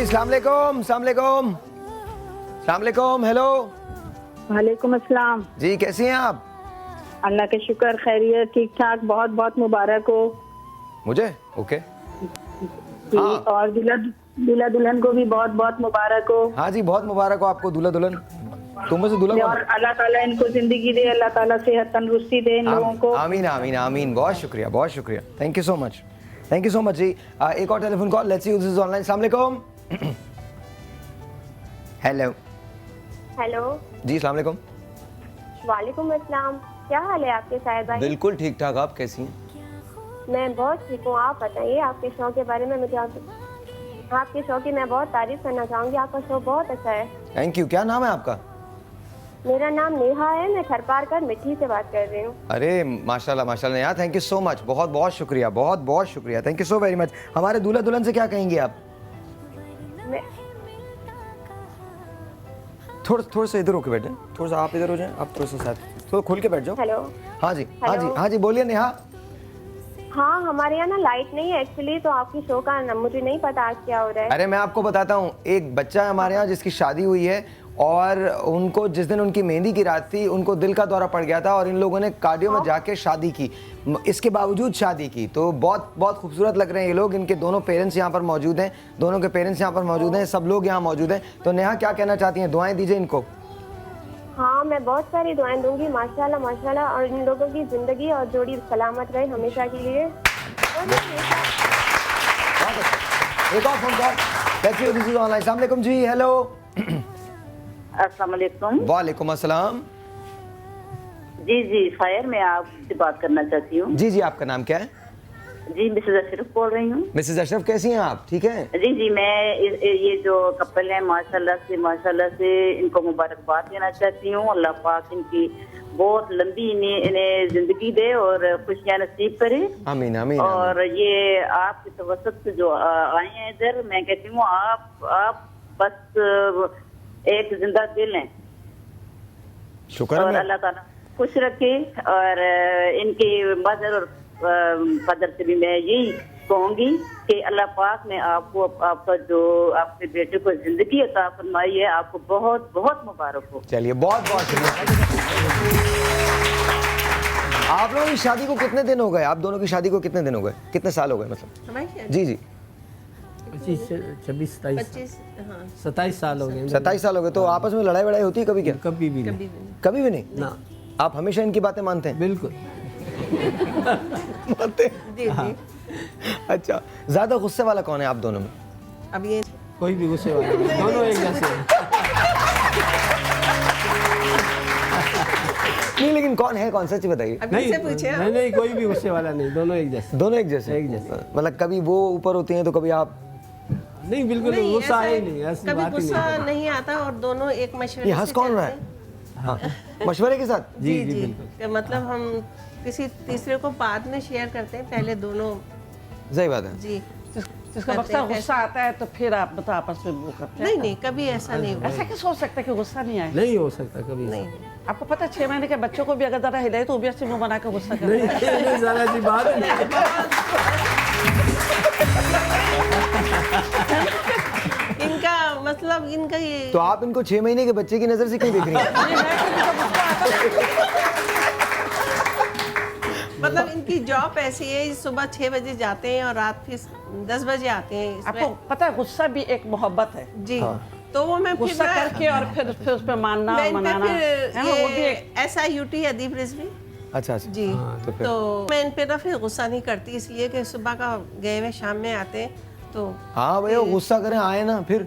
अस्सलाम वालेकुम, अस्सलाम वालेकुम, अस्सलाम वालेकुम, हेलो। वालेकुम अस्सलाम। जी कैसी हैं आप? अल्लाह का शुक्र, खैरियत, ठीक ठाक। बहुत बहुत मुबारक हो मुझे। ओके जी, और दूल्हा दुल्हन को भी बहुत बहुत मुबारक हो। हाँ जी, बहुत मुबारक हो आपको दूल्हा दुल्हन। तुम में से दूल्हा और अल्लाह ताला इनको जिंदगी दे, अल्लाह ताला सेहत तंदुरुस्ती दे इन लोगों को। आमीन आमीन आमीन। बहुत शुक्रिया, बहुत शुक्रिया। Thank you so much, thank you so much जी। एक और telephone call, let's see who this is online. अस्सलाम वालेकुम। हेलो हेलो जी, अस्सलाम वालेकुम। वालेकुम अस्सलाम। क्या हाल है आपके साहिब भाई? बिल्कुल ठीक ठाक, आप कैसी हैं? मैं बहुत ठीक हूँ। आप बताइए आपके शो के बारे में। मुझे आपके शो की मैं बहुत तारीफ करना चाहूँगी। आपका शो बहुत अच्छा है। Thank you. क्या नाम है आपका? मेरा नाम नेहा है, मैं खरपारकर मिट्टी से बात कर रही हूँ। अरे माशाल्लाह माशाल्लाह Neha, thank you so much, बहुत बहुत शुक्रिया, बहुत बहुत शुक्रिया, thank you so very much. हमारे दूल्हा दुल्हन से क्या कहेंगे आप? थोड़ा सा इधर होके बैठे, थोड़ा सा आप इधर हो जाएं, आप थोड़ा सा साथ थोड़ा खोल के बैठ जाओ। हेलो। हाँ जी, हाँ जी, हाँ जी, बोलिए नेहा। हाँ, हमारे यहाँ ना लाइट नहीं है एक्चुअली, तो आपकी शो का मुझे नहीं पता आज क्या हो रहा है। अरे मैं आपको बताता हूँ, एक बच्चा है हमारे यहाँ जिसकी शादी हुई है और उनको जिस दिन उनकी मेहंदी की रात थी उनको दिल का दौरा पड़ गया था और इन लोगों ने कार्डियो में जाके शादी की, इसके बावजूद शादी की। तो बहुत बहुत खूबसूरत लग रहे हैं ये लोग। इनके दोनों पेरेंट्स यहाँ पर मौजूद हैं, दोनों के पेरेंट्स यहाँ पर मौजूद हैं, सब लोग यहाँ मौजूद हैं। तो नेहा क्या कहना चाहती हैं? दुआएं दीजिए इनको। हाँ, मैं बहुत सारी दुआएं दूंगी माशाल्लाह माशाल्लाह, और इन लोगों की जिंदगी और जोड़ी सलामत रहे हमेशा के लिए। एक और phone call, let's see this is online. अस्सलाम वालेकुम जी, हेलो। अस्सलाम वालेकुम। वालेकुम अस्सलाम। जी जी फायर, मैं आपसे बात करना चाहती हूँ। जी जी, आपका नाम क्या है? जी मिसेज अशरफ बोल रही हूँ। मिसेज अशरफ, कैसी हैं आप? ठीक है जी जी, मैं ये जो कपल है माशाल्लाह से इनको मुबारकबाद देना चाहती हूँ। अल्लाह पाक इनकी बहुत लंबी इन्हें जिंदगी दे और खुशियाँ नसीब करे। आमीन आमीन। और ये आपके तवसत से जो आए हैं इधर, मैं कहती हूँ आप बस एक जिंदा दिल हैं। शुक्र और अल्लाह ताला खुश रखे। और इनकी मदर और कदर से भी मैं यही कहूँगी कि अल्लाह पाक ने आपको आपका जो आपके बेटे को जिंदगी अता फरमाई है, आपको बहुत बहुत मुबारक हो। चलिए, बहुत बहुत शुक्रिया। आप लोगों की शादी को कितने दिन हो गए? आप दोनों की शादी को कितने दिन हो गए? कितने साल हो गए मतलब? जी जी, 25, 26, 27 साल हो गए। 27 साल हो गए। तो आपस में लड़ाई वड़ाई होती है कभी? क्या कभी भी नहीं। कभी भी नहीं ना। आप हमेशा इनकी बातें मानते हैं? बिल्कुल मानते हैं? जी जी। अच्छा, ज्यादा गुस्से वाला कौन है आप दोनों में? अब ये कोई भी गुस्से वाला नहीं, दोनों एक जैसे हैं। नहीं, लेकिन कौन है कौन? सच्ची बताइए। नहीं, कोई भी गुस्से वाला नहीं, दोनों एक जैसे। दोनों एक जैसे? मतलब कभी वो ऊपर होती हैं तो कभी आप? नहीं, बिल्कुल गुस्सा है ही नहीं, ऐसी कभी बात ही गुस्सा नहीं। नहीं आता और दोनों एक मशवरे ये हंस कौन रहा है? हाँ, मशवरे के साथ? जी जी बिल्कुल। मतलब हम किसी तीसरे को बाद में शेयर करते हैं, पहले दोनों। सही बात है जी। जिसका मकसद गुस्सा आता है तो फिर आप बता आपस में वो करते हैं। नहीं, कभी ऐसा नहीं हुआ। ऐसा क्या सोच सकता है कि गुस्सा नहीं आए? नहीं हो सकता कभी। नहीं। आपको पता है 6 महीने के बच्चों को भी अगर जरा हिलाए तो भी ऐसे मुंह बना कर गुस्सा करते हैं। नहीं, ज़रा सी बात इनका मतलब इनका ये। तो आप इनको 6 महीने के बच्चे की नजर से क्यों देख रही हैं? मतलब इनकी जॉब ऐसी है, सुबह 6 बजे जाते हैं और रात फिर 10 बजे आते हैं। आपको पता है गुस्सा भी एक मोहब्बत है। जी हाँ। तो वो मैं गुस्सा करके और फिर उस पर मानना मनाना है ना, वो भी एक SIUT अदीब रिजवी। अच्छा जी। तो मैं इन पे ना फिर गुस्सा नहीं करती, इसलिए कि सुबह का गए हुए शाम में आते हैं तो। हाँ भैया, गुस्सा करें आए ना फिर।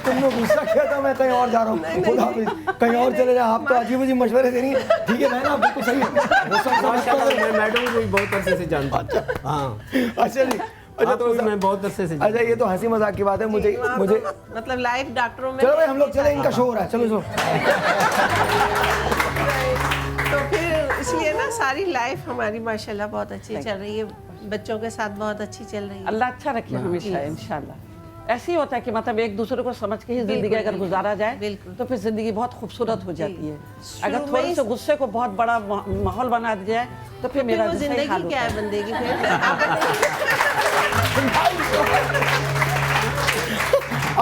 तुमने गुस्सा किया था, मैं कहीं और जा रहा हूँ, खुदा हाफिज़, कहीं और चले जाए। आप तो अजीब अजीब मशवरे दे रही हैं। ठीक है ना, बिल्कुल सही है। मैं मैडम को भी बहुत अरसे से जानता हूँ। हाँ अच्छा जी। अच्छा, तो मैं बहुत अरसे से। अच्छा, ये तो हंसी मजाक की बात है। मुझे मतलब लाइफ डॉक्टरों में। चलो भाई हम लोग चले, इनका शो हो रहा है, चलो। तो फिर इसलिए ना सारी लाइफ हमारी माशाल्लाह बहुत अच्छी चल रही है, बच्चों के साथ बहुत अच्छी चल रही है। अल्लाह अच्छा रखे हमेशा इंशाल्लाह। ऐसे ही होता है कि मतलब एक दूसरे को समझ के ही जिंदगी अगर गुजारा जाए तो फिर जिंदगी बहुत खूबसूरत हो जाती है। अगर थोड़े से गुस्से को बहुत बड़ा माहौल बना दिया जाए तो फिर मेरा जिंदगी क्या है बंदे की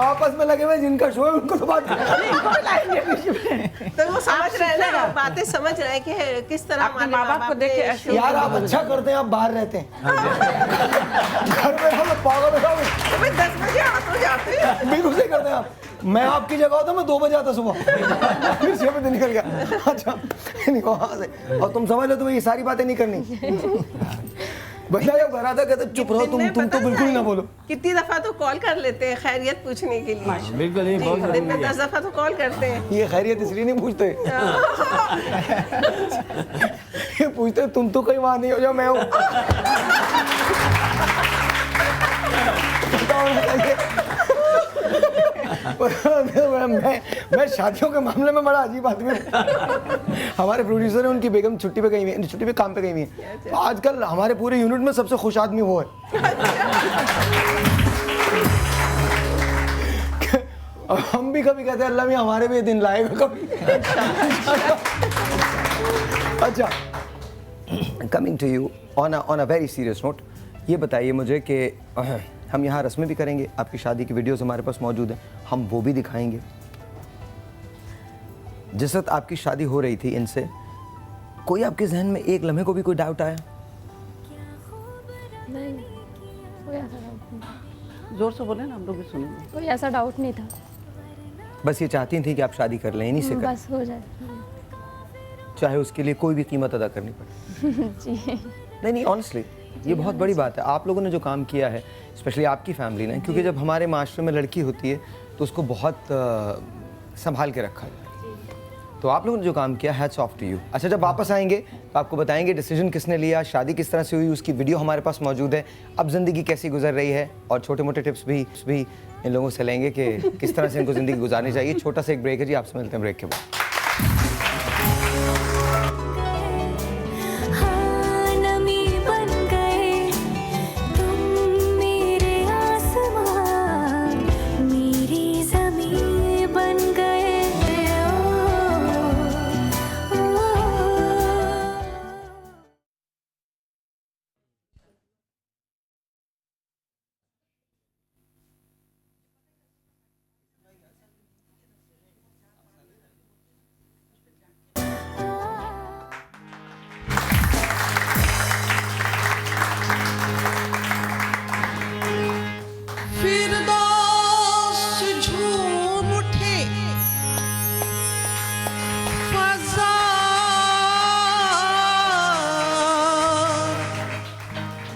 आपस में लगे हुए जिनका शो है उनको तो बात तो वो समझ रहे हैं ना, बातें समझ रहे हैं कि किस तरह अपने माँ बाप को देख के ऐसे यार आप अच्छा करते हैं, आप बाहर रहते हैं घर में हम पागल हो जाओगे। 10 बजे आ तो जाते हैं। बिल्कुल सही करते हैं आप। मैं आपकी जगह होता मैं 2 बजे आता सुबह फिर 6 बजे निकल गया। अच्छा नहीं वहाँ से और तुम समझ लो तुम्हें ये सारी बातें नहीं करनी। बच्चा जब घर आता कहते चुप रहो तुम तो बिल्कुल ही ना बोलो। कितनी दफा तो कॉल कर लेते हैं खैरियत पूछने के लिए। बिल्कुल ही बहुत दिन में 10 दफा तो कॉल करते हैं। ये खैरियत इसलिए नहीं पूछते ये पूछते तुम तो कहीं वहां नहीं हो जाओ मैं हूँ। मैं शादियों के मामले में बड़ा अजीब आदमी हूँ। हमारे प्रोड्यूसर है, उनकी बेगम छुट्टी पे गई हुई है, छुट्टी पे काम पे गई हुई है। आजकल हमारे पूरे यूनिट में सबसे खुश आदमी वो है। हम भी कभी कहते हैं अल्लाह मियां हमारे भी ये दिन लाएगा कभी। अच्छा coming to you on a very serious note, ये बताइए मुझे कि हम यहाँ रस्में भी करेंगे, आपकी शादी की वीडियोस हमारे पास मौजूद हैं, हम वो भी दिखाएंगे। जिस वक्त आपकी शादी हो रही थी इनसे, कोई आपके जहन में एक लम्हे को भी कोई डाउट आया? नहीं, कोई ऐसा डाउट नहीं। जोर से बोले ना, हम लोग भी सुनेंगे। कोई ऐसा डाउट नहीं था। बस ये चाहती थी कि आप शादी कर लें, इन्हीं से कर, बस हो जाए, चाहे उसके लिए कोई भी कीमत अदा करनी पड़े। जी नहीं ऑनेस्टली ये बहुत बड़ी बात है आप लोगों ने जो काम किया है, स्पेशली आपकी फैमिली ने, क्योंकि जब हमारे माशरे में लड़की होती है तो उसको बहुत संभाल के रखा है। तो आप लोगों ने जो काम किया, हैट्स ऑफ टू यू। अच्छा जब वापस आएंगे तो आपको बताएंगे डिसीजन किसने लिया, शादी किस तरह से हुई, उसकी वीडियो हमारे पास मौजूद है, अब ज़िंदगी कैसी गुजर रही है, और छोटे मोटे टिप्स भी इन लोगों से लेंगे कि किस तरह से इनको ज़िंदगी गुजारनी चाहिए। छोटा सा एक ब्रेक है जी, आपसे मिलते हैं ब्रेक के बाद।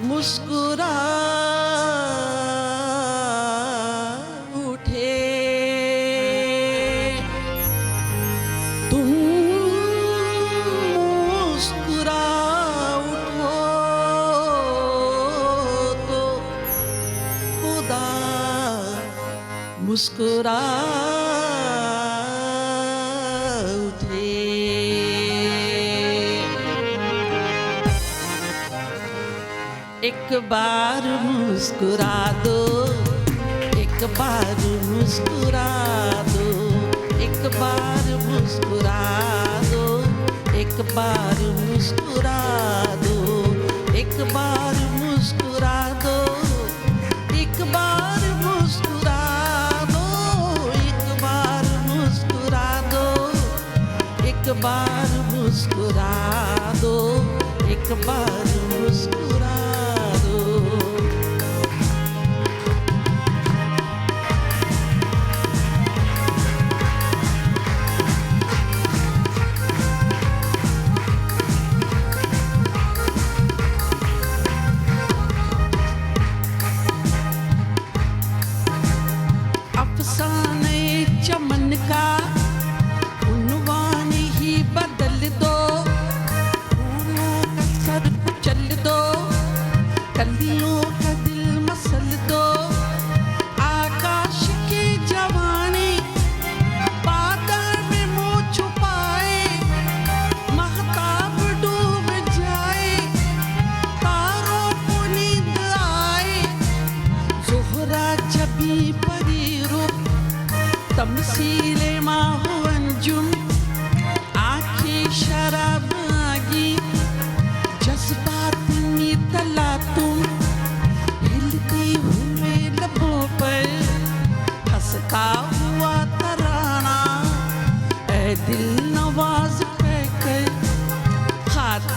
मुस्कुरा उठे तुम, मुस्कुरा उठो तो खुदा मुस्कुरा एक बार मुस्कुरा दो, एक बार मुस्कुरा दो, एक बार मुस्कुरा दो, एक बार मुस्कुरा दो, एक बार मुस्कुरा दो, एक बार मुस्कुरा दो, एक बार मुस्कुरा दो, एक बार मुस्कुरा दो, एक बार मुस्कुरा अफसाने चमन का उन्वान ही बदल दो, फूलों का सर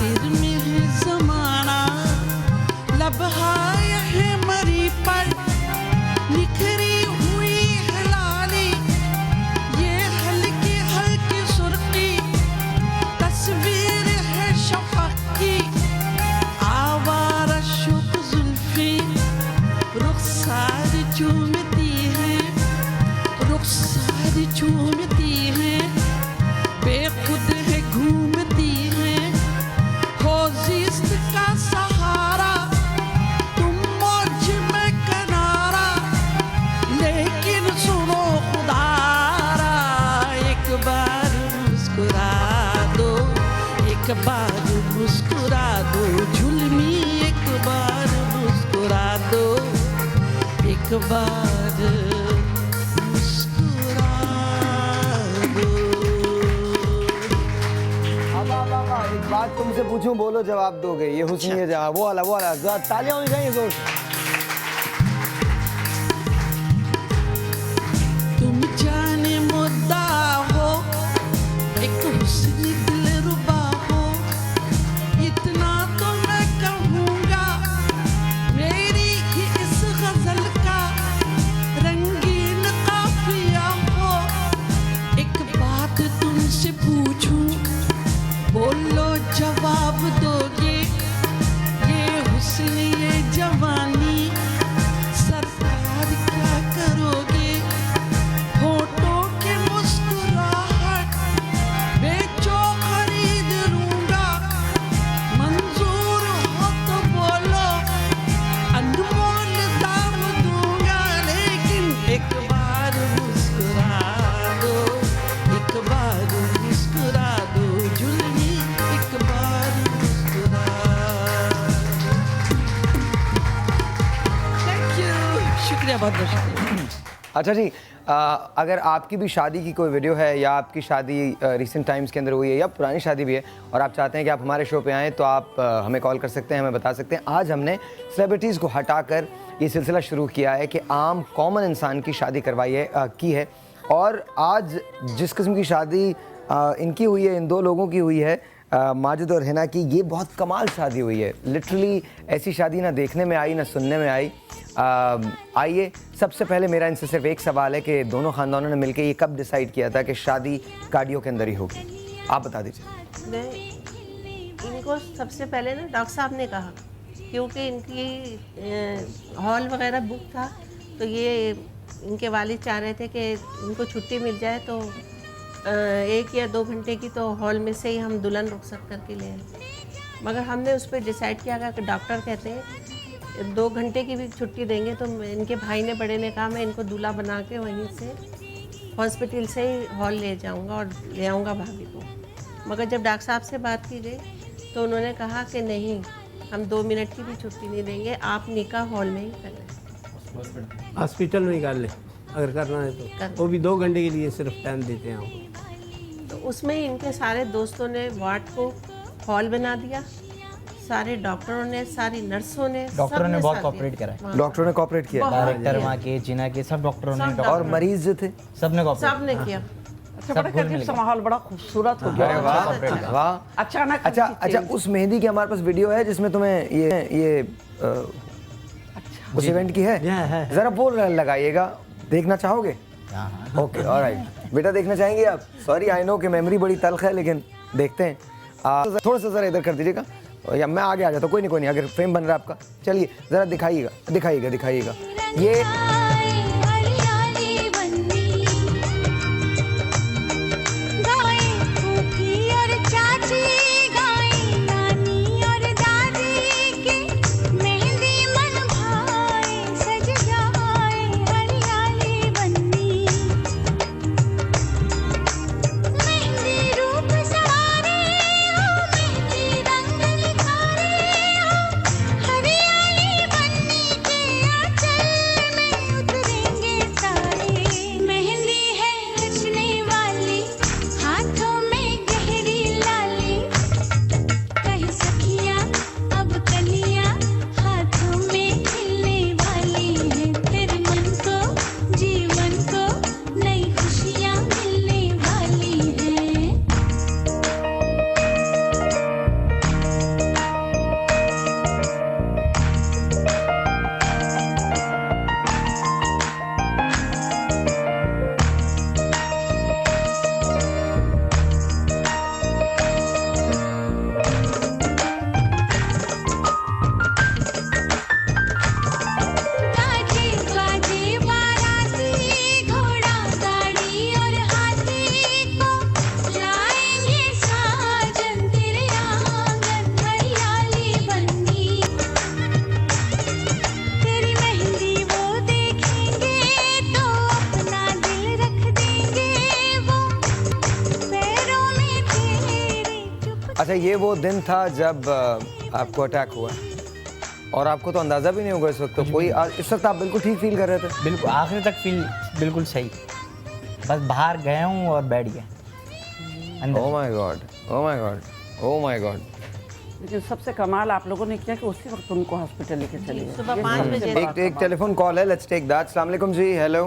जाहिर में है जमाना, लबहाय है मरी पर निखरी हुई है लाली, ये हल्की हल्की सुर्खी तस्वीर है शफक की, आवारा शुक जुल्फी रुखसार चूमती है, रुखसार चूमती है, बेखुद है घूमती है, हो जिस्त का सहारा, तुम मौज में किनारा, लेकिन सुनो खुदारा, एक बार मुस्कुरा दो, एक बार मुस्कुरा दो, झुलमी एक बार मुस्कुरा दो, एक बार मुस्कुरा दो। अब एक बात तुमसे पूछूं, बोलो जवाब दोगे, ये हुस्न है जवाब, वो वाला तालियां होनी चाहिए जोर से। तुम जाने मुद्दा हो, एक हुस्न दिलरुबा हो, इतना तो मैं कहूँगा, मेरी ही इस गजल का रंगीन काफिया हो। एक बात तुमसे पूछूं, बोलो जवाब दोगे, ये हुस्न ये जवानी सरकार क्या करोगे, होठों की मुस्कुराहट बेचो खरीद लूंगा, मंजूर हो तो बोलो अनमोल दाम दूंगा, लेकिन एक बार मुस्कुरा दो, एक बार मुस्कुरा दो, जुल्मी एक बार मुस्कुरा। थैंक यू, शुक्रिया, बहुत बहुत शुक्रिया। अच्छा जी, अगर आपकी भी शादी की कोई वीडियो है या आपकी शादी रिसेंट टाइम्स के अंदर हुई है या पुरानी शादी भी है और आप चाहते हैं कि आप हमारे शो पे आएँ, तो आप हमें कॉल कर सकते हैं, हमें बता सकते हैं। आज हमने सेलिब्रिटीज़ को हटाकर ये सिलसिला शुरू किया है कि आम कॉमन इंसान की शादी करवाई है की है, और आज जिस किस्म की शादी इनकी हुई है, इन दो लोगों की हुई है, माजिद और हिना की, ये बहुत कमाल शादी हुई है। लिटरली ऐसी शादी ना देखने में आई ना सुनने में आई। आइए, सबसे पहले मेरा इनसे सिर्फ एक सवाल है कि दोनों ख़ानदानों ने मिलकर ये कब डिसाइड किया था कि शादी कार्डियो के अंदर ही होगी? आप बता दीजिए। इनको सबसे पहले ना डॉक्टर साहब ने कहा, क्योंकि इनकी हॉल वगैरह बुक था, तो ये इनके वालिद चाह रहे थे कि इनको छुट्टी मिल जाए, तो 1 या 2 घंटे की तो हॉल में से ही हम दुल्हन रुखसत करके ले आए। मगर हमने उस पर डिसाइड किया कि डॉक्टर कहते हैं 2 घंटे की भी छुट्टी देंगे, तो इनके भाई ने बड़े ने कहा मैं इनको दूल्हा बना के वहीं से हॉस्पिटल से ही हॉल ले जाऊंगा और ले आऊँगा भाभी को। मगर जब डॉक्टर साहब से बात की गई तो उन्होंने कहा कि नहीं, हम 2 मिनट की भी छुट्टी नहीं देंगे, आप निकाह हॉल में ही कर लें, हॉस्पिटल में ही कर ले अगर करना है तो, वो भी 2 घंटे के लिए सिर्फ टाइम देते हैं आपको। तो उसमें ही इनके सारे दोस्तों ने वार्ड को हॉल बना दिया, सारे डॉक्टरों ने, सारी नर्सों ने, डॉक्टरों ने बहुत कोऑपरेट करा है। डॉक्टरों ने कोऑपरेट किया, डायरेक्टर वहाँ के, जिना के सब डॉक्टरों ने, और मरीज जो थे सबने कोऑपरेट, सबने किया। अच्छा, बड़ा करीब से माहौल बड़ा खूबसूरत हो गया। वाह, अचानक अच्छा, उस मेहंदी की हमारे पास वीडियो है जिसमें तुम्हें ये उस इवेंट की है, जरा वो लगाइएगा, देखना चाहोगे? ओके, ऑलराइट बेटा, देखना चाहेंगे आप? सॉरी, आई नो कि मेमोरी बड़ी तल्ख है, लेकिन देखते हैं। थोड़ा सा ज़रा इधर कर दीजिएगा, या मैं आगे आ जाता हूँ, कोई नहीं, अगर फ्रेम बन रहा है आपका। चलिए ज़रा दिखाइएगा ये अच्छा, ये वो दिन था जब आपको अटैक हुआ और आपको तो अंदाज़ा भी नहीं होगा इस वक्त, तो कोई इस वक्त आप बिल्कुल ठीक फील कर रहे थे? बिल्कुल आखिर तक फील बिल्कुल सही, बस बाहर गया हूँ और बैठ गया। Oh my God, oh my God, oh my God. लेकिन सबसे कमाल आप लोगों ने किया कि उसी वक्त उनको हॉस्पिटल लेके चले गए। सुबह 5 बजे एक टेलीफोन कॉल है, लेट्स टेक दैट। अस्सलाम वालेकुम जी। हेलो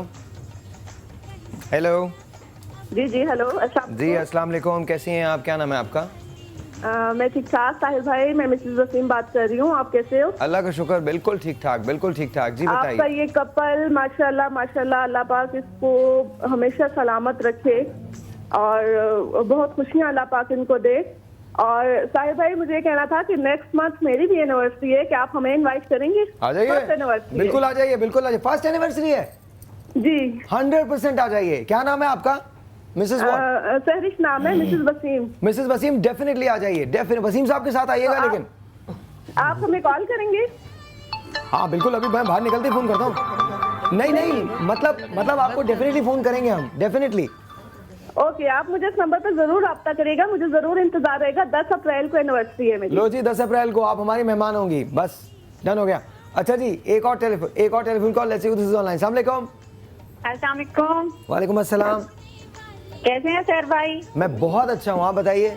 हेलो जी जी हेलो। जी अस्सलाम वालेकुम, कैसी हैं आप? क्या नाम है आपका? मैं ठीक ठाक साहिल भाई, मैं मिसेस वसीम बात कर रही हूँ। आप कैसे हो? अल्लाह का शुक्र, बिल्कुल ठीक ठाक, बिल्कुल ठीक ठाक। जी आपका बताइए। ये कपल माशाल्लाह माशाल्लाह, अल्लाह पाक इसको हमेशा सलामत रखे और बहुत खुशियाँ अल्लाह पाक इनको दे। और साहिल भाई मुझे ये कहना था कि नेक्स्ट मंथ मेरी भी एनिवर्सरी है, क्या आप हमें इनवाइट करेंगे? आ जाइए, बिल्कुल आ जाइए, बिल्कुल आ जाइए। फर्स्ट एनिवर्सरी है जी, 100% आ जाइए। क्या नाम है आपका? मिसेस सहरिश नाम है, Mrs Waseem. Mrs Waseem, definitely आ जाइए, डेफिनेटली वसीम साहब के साथ आइएगा। लेकिन आप हमें कॉल करेंगे? हाँ बिल्कुल, अभी मैं बाहर निकलते ही फोन करता हूँ। नहीं मतलब आपको डेफिनेटली फोन करेंगे हम, डेफिनेटली। ओके, आप मुझे इस नंबर पर जरूर रब्ता करेगा, मुझे जरूर इंतजार रहेगा। 10 अप्रैल को एनिवर्सरी है मेरी। लो जी, 10 अप्रैल को आप हमारी मेहमान होंगी, बस डन हो गया। अच्छा जी, एक और telephone call, let's see who this is online. अस्सलाम वालेकुम। अस्सलाम वालेकुम। वालेकुम अस्सलाम। कैसे हैं सर भाई? मैं बहुत अच्छा हूँ, आप बताइए।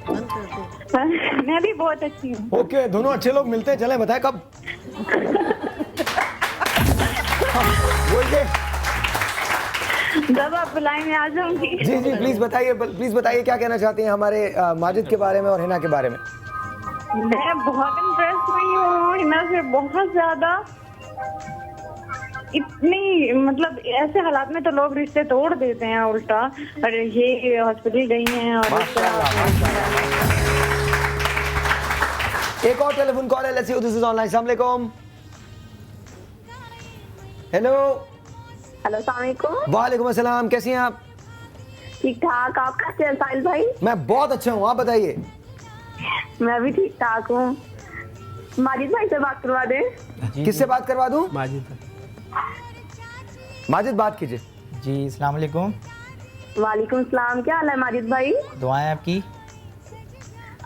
मैं भी बहुत अच्छी हूँ। ओके, दोनों अच्छे लोग मिलते हैं, चले बताए कब? बोलिए। जब आप बुलाएं मैं आ जाऊंगी। जी जी, प्लीज बताइए क्या कहना चाहती हैं हमारे माजिद के बारे में और हिना के बारे में। मैं बहुत इम्प्रेस हुई हूँ हिना से, बहुत ज्यादा। इतनी मतलब ऐसे हालात में तो लोग रिश्ते तोड़ देते हैं उल्टा, और ये हॉस्पिटल गई हैं। और एक और टेलीफोन कॉल है, let's see who this is online. अस्सलाम वालेकुम। हेलो हेलो, अस्सलाम वालेकुम। वालेकुम अस्सलाम, कैसी हैं आप? ठीक ठाक, आप कैसे हैं साहिल भाई? मैं बहुत अच्छा हूँ, आप बताइए। मैं भी ठीक ठाक हूँ। माजिद भाई से बात करवा दें। किससे बात करवा दूं? माजिद बात कीजिए। जी अस्सलाम वालेकुम। वालेकुम सलाम, क्या हाल है माजिद भाई? दुआएं आपकी।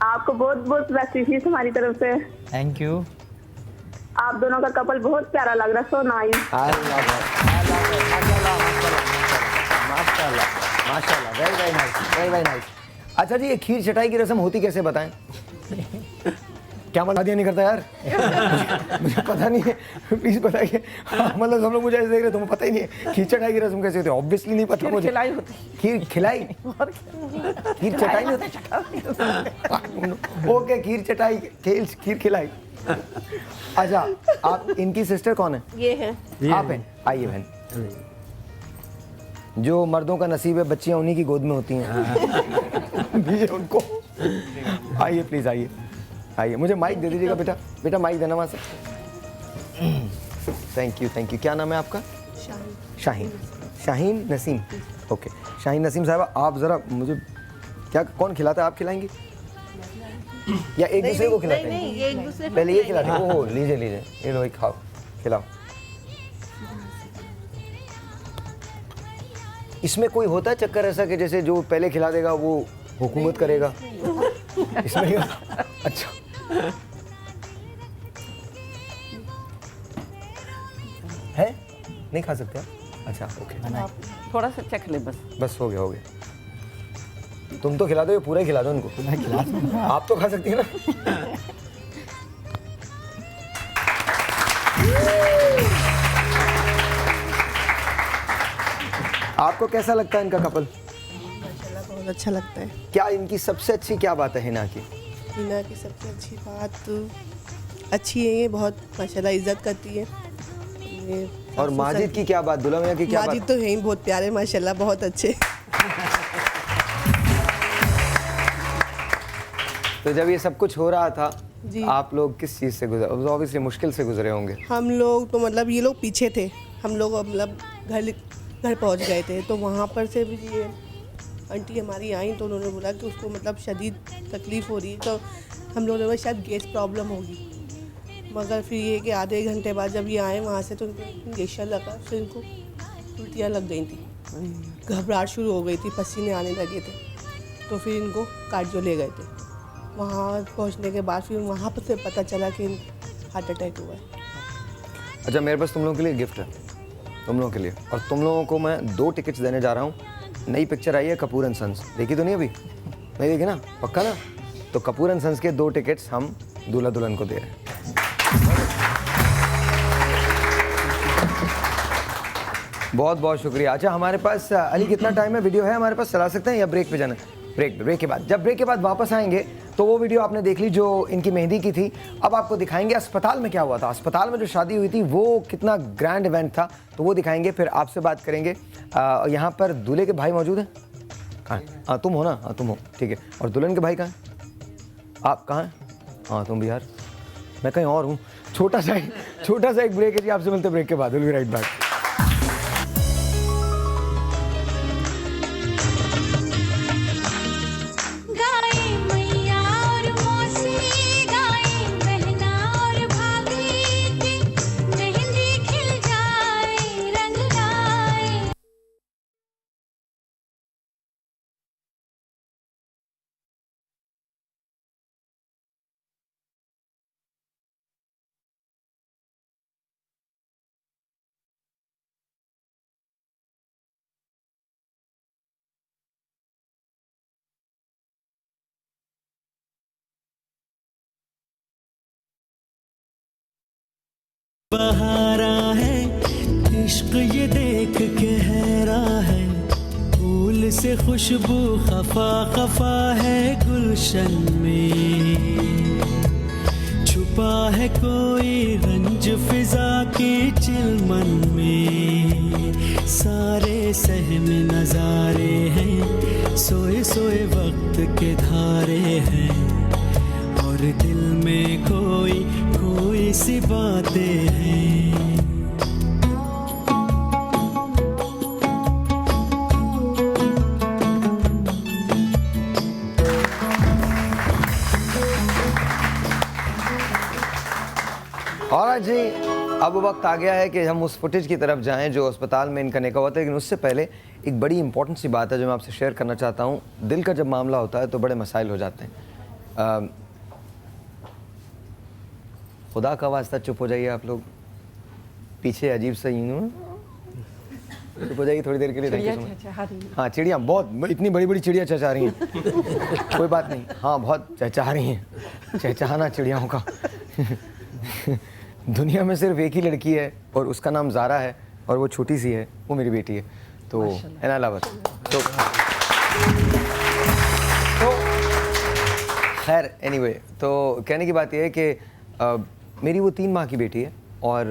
आपको बहुत बहुत बेस्ट विशेस हमारी तरफ से। Thank you. आप दोनों का कपल बहुत प्यारा लग रहा है, सो नाइस। माशाल्लाह, वेरी नाइस। अच्छा जी, ये खीर चटाई की रस्म होती कैसे, बताएं? क्या मतलब नहीं करता यार? मुझे पता नहीं है, प्लीज बताइए। मतलब सब लोग मुझे ऐसे देख रहे, तुम्हें पता ही नहीं है खीर चटाई की रस्म कैसे होती है? ऑब्वियसली नहीं पता मुझे। खिलाई होती। खीर खिलाई, खीर चटाई नहीं होती। ओके, खीर चटाई, खीर खिलाई। अच्छा, आप इनकी सिस्टर कौन है? ये है। आप हैं? आइए बहन। जो मर्दों का नसीब है, बच्चियां उन्हीं की गोद में होती हैं। दीजिए उनको। आइए प्लीज, आइए। मुझे माइक दे दीजिएगा बेटा माइक देना वहाँ से। Thank you. क्या नाम है आपका? शाहीन नसीम। ओके, शाहीन नसीम साहब, आप ज़रा मुझे क्या, कौन खिलाता है? आप खिलाएंगी या एक दूसरे को खिलाते हैं? नहीं, एक दूसरे को पहले ये खिलाते हैं। ओह, लीजिए, ये लो, खाओ, खिलाओ। इसमें कोई होता है चक्कर ऐसा कि जैसे जो पहले खिला देगा वो हुकूमत करेगा? इसमें अच्छा, है? नहीं खा सकते आप? अच्छा, ओके, थोड़ा सा चख ले बस हो गया। तुम तो खिला दो, पूरा ही खिला दो उनको। मैं खिला दूं, आप तो खा सकती है ना। आपको कैसा लगता है इनका कपल? माशाल्लाह बहुत अच्छा लगता है। क्या इनकी सबसे अच्छी क्या बात है हिना की? हिना की सबसे अच्छी बात अच्छी है, ये बहुत माशाल्लाह इज्जत करती है। और माजिद की क्या बात, दुल्हा मियां की क्या बात? माजिद तो है ही बहुत प्यारे माशाल्लाह, बहुत अच्छे। तो जब ये सब कुछ हो रहा था जी, आप लोग किस चीज़ से गुजरे? ऑब्वियसली मुश्किल से गुजरे होंगे। हम लोग तो मतलब ये लोग पीछे थे, हम लोग मतलब घर पहुंच गए थे। तो वहाँ पर से भी ये आंटी हमारी आई तो उन्होंने बोला कि उसको मतलब शदीद तकलीफ़ हो रही है, तो हम लोगों ने बोला शायद गैस प्रॉब्लम होगी। मगर फिर ये कि आधे घंटे बाद जब ये आए वहाँ से तो उनको इंजेक्शन लगा, फिर इनको उल्टियाँ लग गई थी, घबराहट शुरू हो गई थी, पसीने आने लगे थे। तो फिर इनको कार्डियो ले गए थे। वहाँ पहुँचने के बाद फिर वहाँ से पता चला कि हार्ट अटैक हुआ है। अच्छा, मेरे पास तुम लोगों के लिए गिफ्ट है, तुम लोगों के लिए, और तुम लोगों को मैं 2 टिकट्स देने जा रहा हूँ। नई पिक्चर आई है कपूर एंड सन्स, देखी तो नहीं अभी? नहीं देखी ना? पक्का ना? तो कपूर एंड सन्स के 2 टिकट्स हम दूल्हा दुल्हन को दे रहे हैं। बहुत बहुत शुक्रिया। अच्छा, हमारे पास अली कितना टाइम है? वीडियो है हमारे पास, चला सकते हैं या ब्रेक पे जाना है? ब्रेक के बाद, जब ब्रेक के बाद वापस आएंगे तो वो वीडियो आपने देख ली जो इनकी मेहंदी की थी। अब आपको दिखाएंगे अस्पताल में क्या हुआ था, अस्पताल में जो शादी हुई थी वो कितना ग्रैंड इवेंट था, तो वो दिखाएंगे। फिर आपसे बात करेंगे। यहाँ पर दूल्हे के भाई मौजूद हैं? कहाँ? हाँ तुम हो ना? हाँ तुम हो, ठीक है। और दुल्हन के भाई कहाँ हैं? आप कहाँ हैं? हाँ तुम बिहार, मैं कहीं और हूँ। छोटा सा एक ब्रेक है जी, आपसे मिलते ब्रेक के बाद। Will be right back. बहारा है इश्क ये देख के हैरा है, फूल से खुशबू खफा खफा है गुलशन में, छुपा है कोई रंज फिजा के चिलमन में, सारे सहम नजारे हैं, सोए सोए वक्त के धारे हैं, और दिल में कोई कोई सी बातें हैं। और जी अब वक्त आ गया है कि हम उस फुटेज की तरफ जाएं जो अस्पताल में इनका निकाह हुआ था। लेकिन उससे पहले एक बड़ी इंपॉर्टेंट सी बात है जो मैं आपसे शेयर करना चाहता हूँ। दिल का जब मामला होता है तो बड़े मसाइल हो जाते हैं। खुदा का वास्ता चुप हो जाइए आप लोग, पीछे अजीब सा यूं चुप हो जाइए थोड़ी देर के लिए। हाँ चिड़िया बहुत, इतनी बड़ी बड़ी चिड़िया चहचहा रही हैं। कोई बात नहीं, हाँ बहुत चहचहा रही हैं, चहचहाना चिड़ियाओं का। दुनिया में सिर्फ एक ही लड़की है और उसका नाम ज़ारा है और वो छोटी सी है, वो मेरी बेटी है। तो एना लावत तो खैर एनीवे, तो कहने की बात यह है कि मेरी वो 3 माह की बेटी है और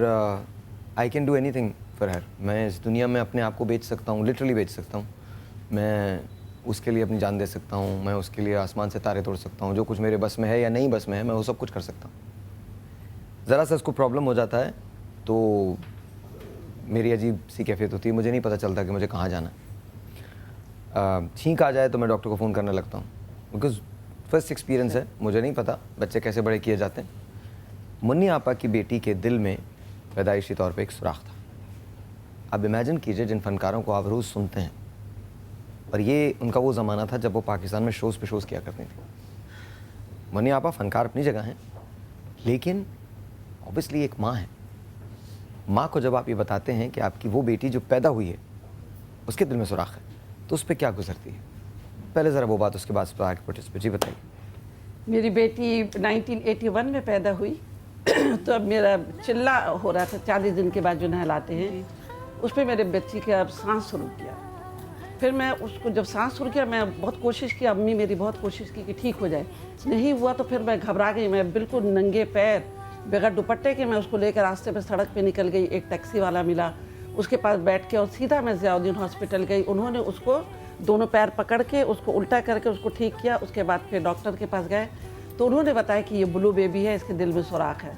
I can do anything for her. मैं इस दुनिया में अपने आप को बेच सकता हूँ, लिटरली बेच सकता हूँ। मैं उसके लिए अपनी जान दे सकता हूँ, मैं उसके लिए आसमान से तारे तोड़ सकता हूँ। जो कुछ मेरे बस में है या नहीं बस में है, मैं वो सब कुछ कर सकता हूँ। ज़रा सा उसको प्रॉब्लम हो जाता है तो मेरी अजीब सी कैफियत होती है, मुझे नहीं पता चलता कि मुझे कहाँ जाना है। छींक आ जाए तो मैं डॉक्टर को फ़ोन करने लगता हूँ, बिकॉज़ फर्स्ट एक्सपीरियंस है, मुझे नहीं पता बच्चे कैसे बड़े किए जाते हैं। मुन्नी आपा की बेटी के दिल में पैदाइशी तौर पे एक सुराख था। अब इमेजिन कीजिए जिन फनकारों को आप रोज़ सुनते हैं, और ये उनका वो ज़माना था जब वो पाकिस्तान में शोज़ पे शोज़ किया करती थी। मुन्नी आपा फ़नकार अपनी जगह हैं, लेकिन ऑब्वियसली एक माँ है। माँ को जब आप ये बताते हैं कि आपकी वो बेटी जो पैदा हुई है उसके दिल में सुराख है, तो उस पर क्या गुजरती है? पहले ज़रा वो बात, उसके बाद प्रोटेस्ट पे। जी बताइए। मेरी बेटी 1981 में पैदा हुई तो अब मेरा चिल्ला हो रहा था 40 दिन के बाद जो नहलाते हैं, उस पर मेरे बच्ची के अब सांस शुरू किया। फिर मैं उसको जब सांस शुरू किया, मैं बहुत कोशिश की, अम्मी मेरी बहुत कोशिश की कि ठीक हो जाए, नहीं हुआ। तो फिर मैं घबरा गई, मैं बिल्कुल नंगे पैर बगैर दुपट्टे के मैं उसको लेकर रास्ते पर सड़क पे निकल गई। एक टैक्सी वाला मिला, उसके पास बैठ के और सीधा मैं ज़ियाउद्दीन हॉस्पिटल गई। उन्होंने उसको दोनों पैर पकड़ के उसको उल्टा करके उसको ठीक किया। उसके बाद फिर डॉक्टर के पास गए तो उन्होंने बताया कि ये ब्लू बेबी है, इसके दिल में सुराख है।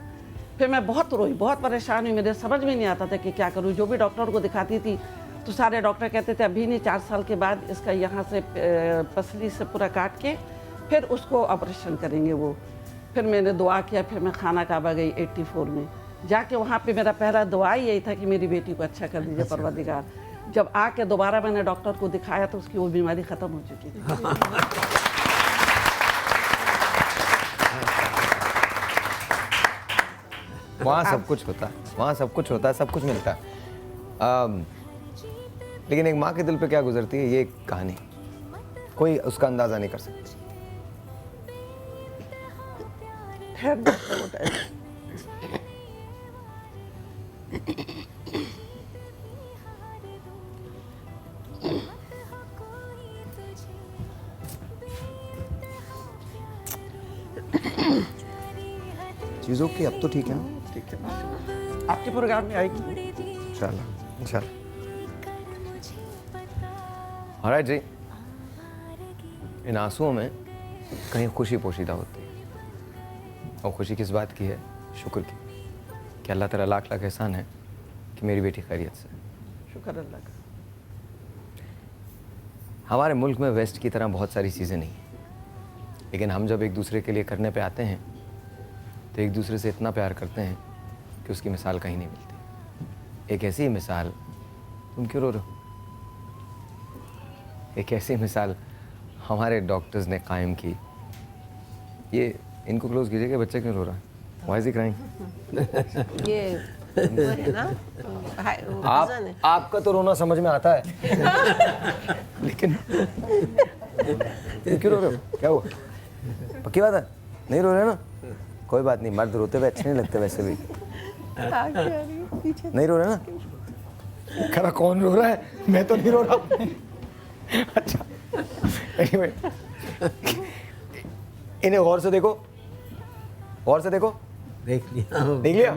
फिर मैं बहुत रोई, बहुत परेशान हुई, मेरे समझ में नहीं आता था कि क्या करूँ। जो भी डॉक्टर को दिखाती थी तो सारे डॉक्टर कहते थे अभी नहीं, 4 साल के बाद इसका यहाँ से पसली से पूरा काट के फिर उसको ऑपरेशन करेंगे वो। फिर मैंने दुआ किया, फिर मैं खाना काबा गई 84 में जाके। वहाँ पे मेरा पहला दुआ यही था कि मेरी बेटी को अच्छा कर दीजिए परवरदिगार। जब आके दोबारा मैंने डॉक्टर को दिखाया तो उसकी वो बीमारी ख़त्म हो चुकी थी। वहाँ सब कुछ होता है, वहाँ सब कुछ होता है, सब कुछ मिलता है। लेकिन एक माँ के दिल पे क्या गुजरती है, ये कहानी कोई उसका अंदाजा नहीं कर सकता। चीज़ों की अब तो ठीक है, ठीक है, आपके प्रोग्राम में आएगी इंशाल्लाह इंशाल्लाह। ऑलराइट जी, इन आंसुओं में कहीं खुशी पोशीदा होती है, और खुशी किस बात की है? शुक्र की, कि अल्लाह ताला लाख लाख एहसान है कि मेरी बेटी खैरियत से। शुक्र अल्लाह का। हमारे मुल्क में वेस्ट की तरह बहुत सारी चीज़ें नहीं हैं, लेकिन हम जब एक दूसरे के लिए करने पे आते हैं तो एक दूसरे से इतना प्यार करते हैं कि उसकी मिसाल कहीं नहीं मिलती। एक ऐसी मिसाल, तुम क्यों रो रहे हो? एक ऐसी मिसाल हमारे डॉक्टर्स ने कायम की। ये इनको क्लोज कीजिए कि बच्चा क्यों रो रहा है? Why is he crying? ये वो है ना, आपका तो रोना समझ में आता है लेकिन क्यों रो रहे हो? क्या हुआ? पक्की बात है, नहीं रो रहे ना? कोई बात नहीं, मर्द रोते हुए अच्छे नहीं लगते वैसे भी। नहीं रो रहे ना? खरा कौन रो रहा है? मैं तो नहीं रो रहा। अच्छा, anyway, इन्हें गौर से देखो, गौर से देखो। देख लिया, देख लिया।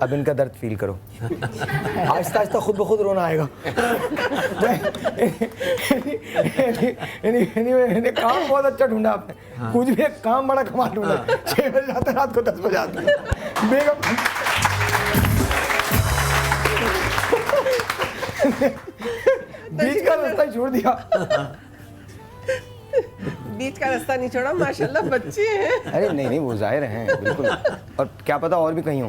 अब इनका दर्द फील करो। आहिस्ता आहिस्ता खुद ब खुद रोना आएगा। इन्हें काम बहुत अच्छा ढूंढा आपने। कुछ भी एक काम बड़ा कमाल ढूंढा। 6 बजे जाते रात को 10 बजे आते बेगम। बीच का रास्ता ही छोड़ दिया। बीच का रास्ता नहीं छोड़ा, माशाल्लाह बच्चे हैं। अरे नहीं नहीं, वो जाहिर हैं बिल्कुल, और क्या पता और भी कहीं हो।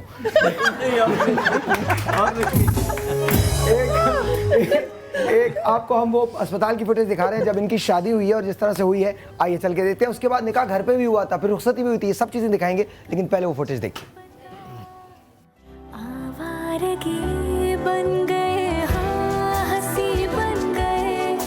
एक आपको हम वो अस्पताल की फुटेज दिखा रहे हैं जब इनकी शादी हुई है और जिस तरह से हुई है। आइए चल के देखते हैं। उसके बाद निकाह घर पे भी हुआ था, फिर रुखसती भी हुई थी, ये सब चीजें दिखाएंगे, लेकिन पहले वो फुटेज देखिए। आवारगी बन गए, हाँ हंसी बन गए,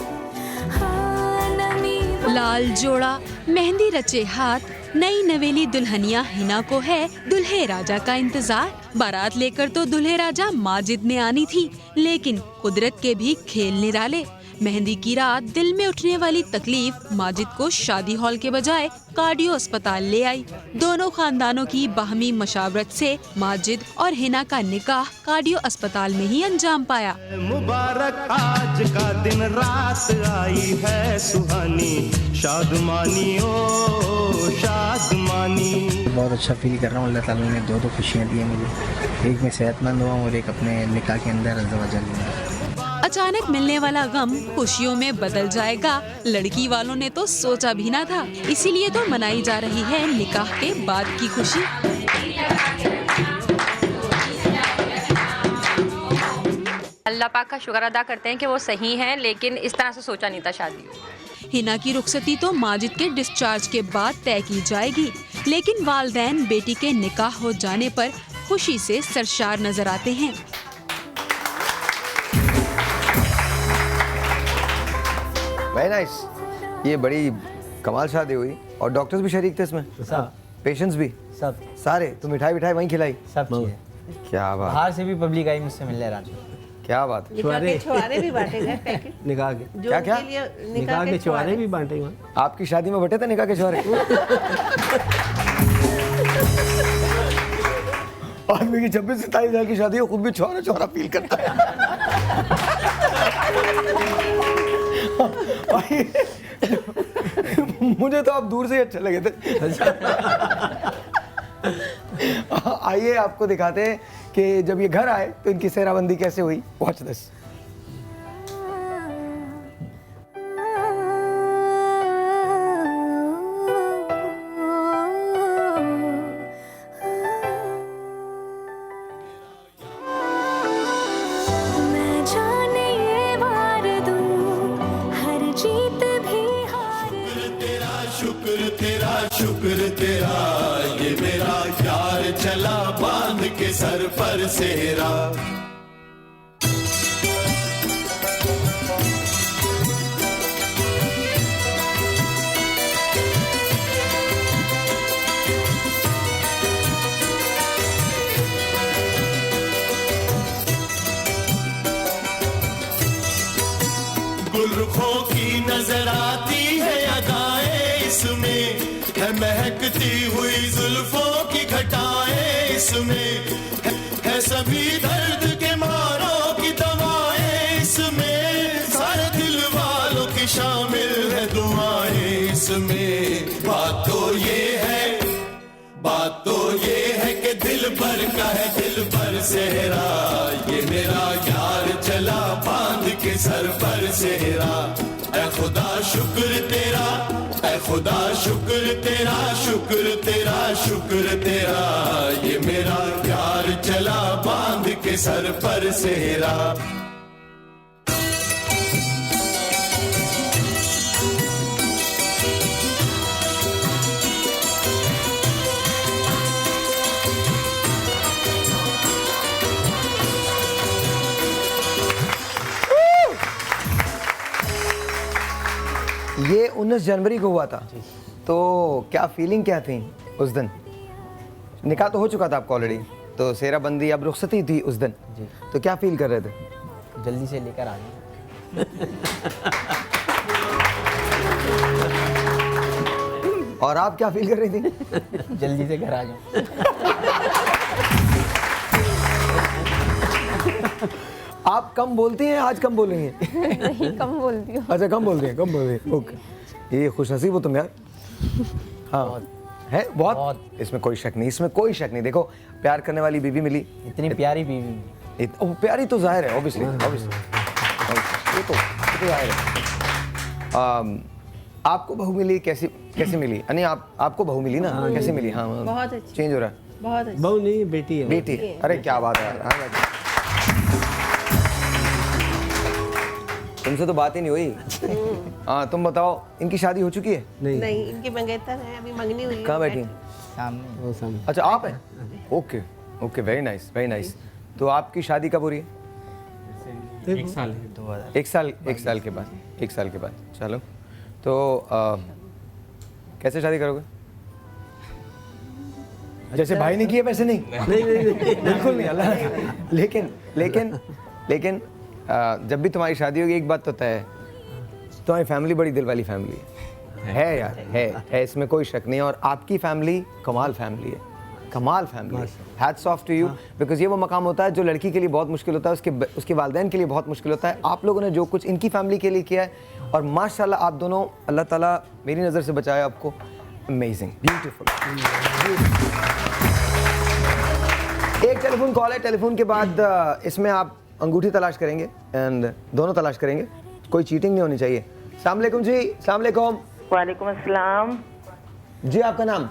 हाँ नमी लाल जोड़ा, मेहंदी रचे हाथ, नई नवेली दुल्हनिया हिना को है दुल्हे राजा का इंतजार। बारात लेकर तो दुल्हे राजा माजिद ने आनी थी, लेकिन कुदरत के भी खेल निराले। मेहंदी की रात दिल में उठने वाली तकलीफ माजिद को शादी हॉल के बजाय कार्डियो अस्पताल ले आई। दोनों खानदानों की बाहमी मशावरत से माजिद और हिना का निकाह कार्डियो अस्पताल में ही अंजाम पाया। मुबारक आज का दिन, रात आई है सुहानी, शादमानी ओ शादमानी। बहुत अच्छा फील कर रहा हूँ। अल्लाह ताला ने दो खुशियाँ दी हैं मुझे, एक मैं सेहतमंद हुआ और एक अपने निकाह के अंदर अज़्ज़वजल में। अचानक मिलने वाला गम खुशियों में बदल जाएगा, लड़की वालों ने तो सोचा भी ना था। इसीलिए तो मनाई जा रही है निकाह के बाद की खुशी। अल्लाह पाक का शुक्र अदा करते हैं कि वो सही हैं, लेकिन इस तरह से सोचा नहीं था शादी। हिना की रुखसती तो माजिद के डिस्चार्ज के बाद तय की जाएगी, लेकिन वालदैन बेटी के निकाह हो जाने पर खुशी से सरशार नजर आते हैं। Very nice. ये बड़ी कमाल शादी हुई और डॉक्टर्स भी शरीक थे इसमें, सब पेशेंट्स भी, सब सारे। तो मिठाई विठाई वहीं खिलाई? सब चीज़ें। क्या बात। बाहर से भी पब्लिक आई मुझसे मिलने रात में। क्या बात है। छुआरे भी बांटे गए पैकेट। निकाह के क्या क्या? निकाह के छुआरे भी बांटे वहाँ। आपकी शादी में बटे थे निकाह के छुआरे? आदमी की 26-27 साल की शादी हो, खुद भी छुआरा छुआरा फील करता है। मुझे तो आप दूर से ही अच्छे लगे थे। आइए आपको दिखाते हैं कि जब ये घर आए तो इनकी सेहराबंदी कैसे हुई। Watch this. मैं जाने ये वार दूं, हर जीत भी हार। शुक्र तेरा, शुक्र तेरा, ये मेरा यार चला बांध के सर पर सेहरा। गुलरुखों की नजर आती है अदाएं इसमें, है महकती हुई जुल्फों की घटाएं इसमें, है सभी दर्द के मारों की दवाएं इसमें, सारे दिल वालों की शामिल है दुआएं इसमें। बात तो ये है कि दिल भर का है दिल भर सेहरा, ये मेरा यार चला बांध के सर पर सेहरा। ऐ खुदा शुक्र तेरा, ऐ खुदा शुक्र तेरा, शुक्र तेरा, शुक्र तेरा, ये मेरा यार चला बांध के सर पर सेहरा। ये 19 जनवरी को हुआ था, तो क्या फीलिंग क्या थी उस दिन? निकाह तो हो चुका था आपका ऑलरेडी, तो सेहरा बंदी अब रुखसती थी उस दिन, तो क्या फील कर रहे थे? जल्दी से लेकर आ गए। और आप क्या फील कर रही थी? जल्दी से घर आ जाओ। आप कम बोलती हैं, आज कम बोल रही हैं? नहीं, कम बोलती हूँ। अच्छा, कम बोलती हैं, कम बोल रही हैं, ओके। ये खुशनसीब हो तुम यार। हाँ है बहुत, इसमें कोई शक नहीं, इसमें कोई शक नहीं। देखो, प्यार करने वाली बीवी मिली, इतनी प्यारी बीवी मिली। प्यारी तो जाहिर है, ऑब्वियसली ये तो जाहिर है। आपको बहू मिली, कैसे मिली? यानी आपको बहू मिली ना, कैसे मिली? हाँ, बहुत अच्छी, चेंज हो रहा है, बहुत अच्छी। बहू नहीं, बेटी है। बेटी, अरे क्या बात है यार। तुमसे तो बात ही नहीं हुई। हाँ, तुम बताओ, इनकी शादी हो चुकी है? नहीं, इनकी मंगेतर है, अभी मंगनी हुई है। कहाँ बैठी? सामने। वो सामने। अच्छा, आप हैं? Okay okay, very nice, very nice. तो आपकी शादी कब हो रही है? 1 साल है। 1 साल के बाद, 1 साल के बाद। चलो, तो कैसे शादी करोगे? जैसे भाई ने किया वैसे नहीं? नहीं बिल्कुल नहीं, अल्लाह। लेकिन जब भी तुम्हारी शादी होगी, एक बात तो तय है, तुम्हारी फैमिली बड़ी दिल वाली फैमिली है यार, है, इसमें कोई शक नहीं। और आपकी फैमिली कमाल फैमिली है, कमाल family. Hats off to you, because ये वो मकाम होता है जो लड़की के लिए बहुत मुश्किल होता है, उसके वालिदैन के लिए बहुत मुश्किल होता है। आप लोगों ने जो कुछ इनकी फैमिली के लिए किया है, और माशाल्लाह आप दोनों, अल्लाह ताला मेरी नज़र से बचाया आपको। Amazing, beautiful. एक टेलीफोन कॉल है, टेलीफोन के बाद इसमें आप अंगूठी तलाश करेंगे, एंड दोनों तलाश करेंगे, कोई चीटिंग नहीं होनी चाहिए। अस्सलाम वालेकुम जी। अस्सलाम वालेकुम। वालेकुम अस्सलाम जी। आपका नाम?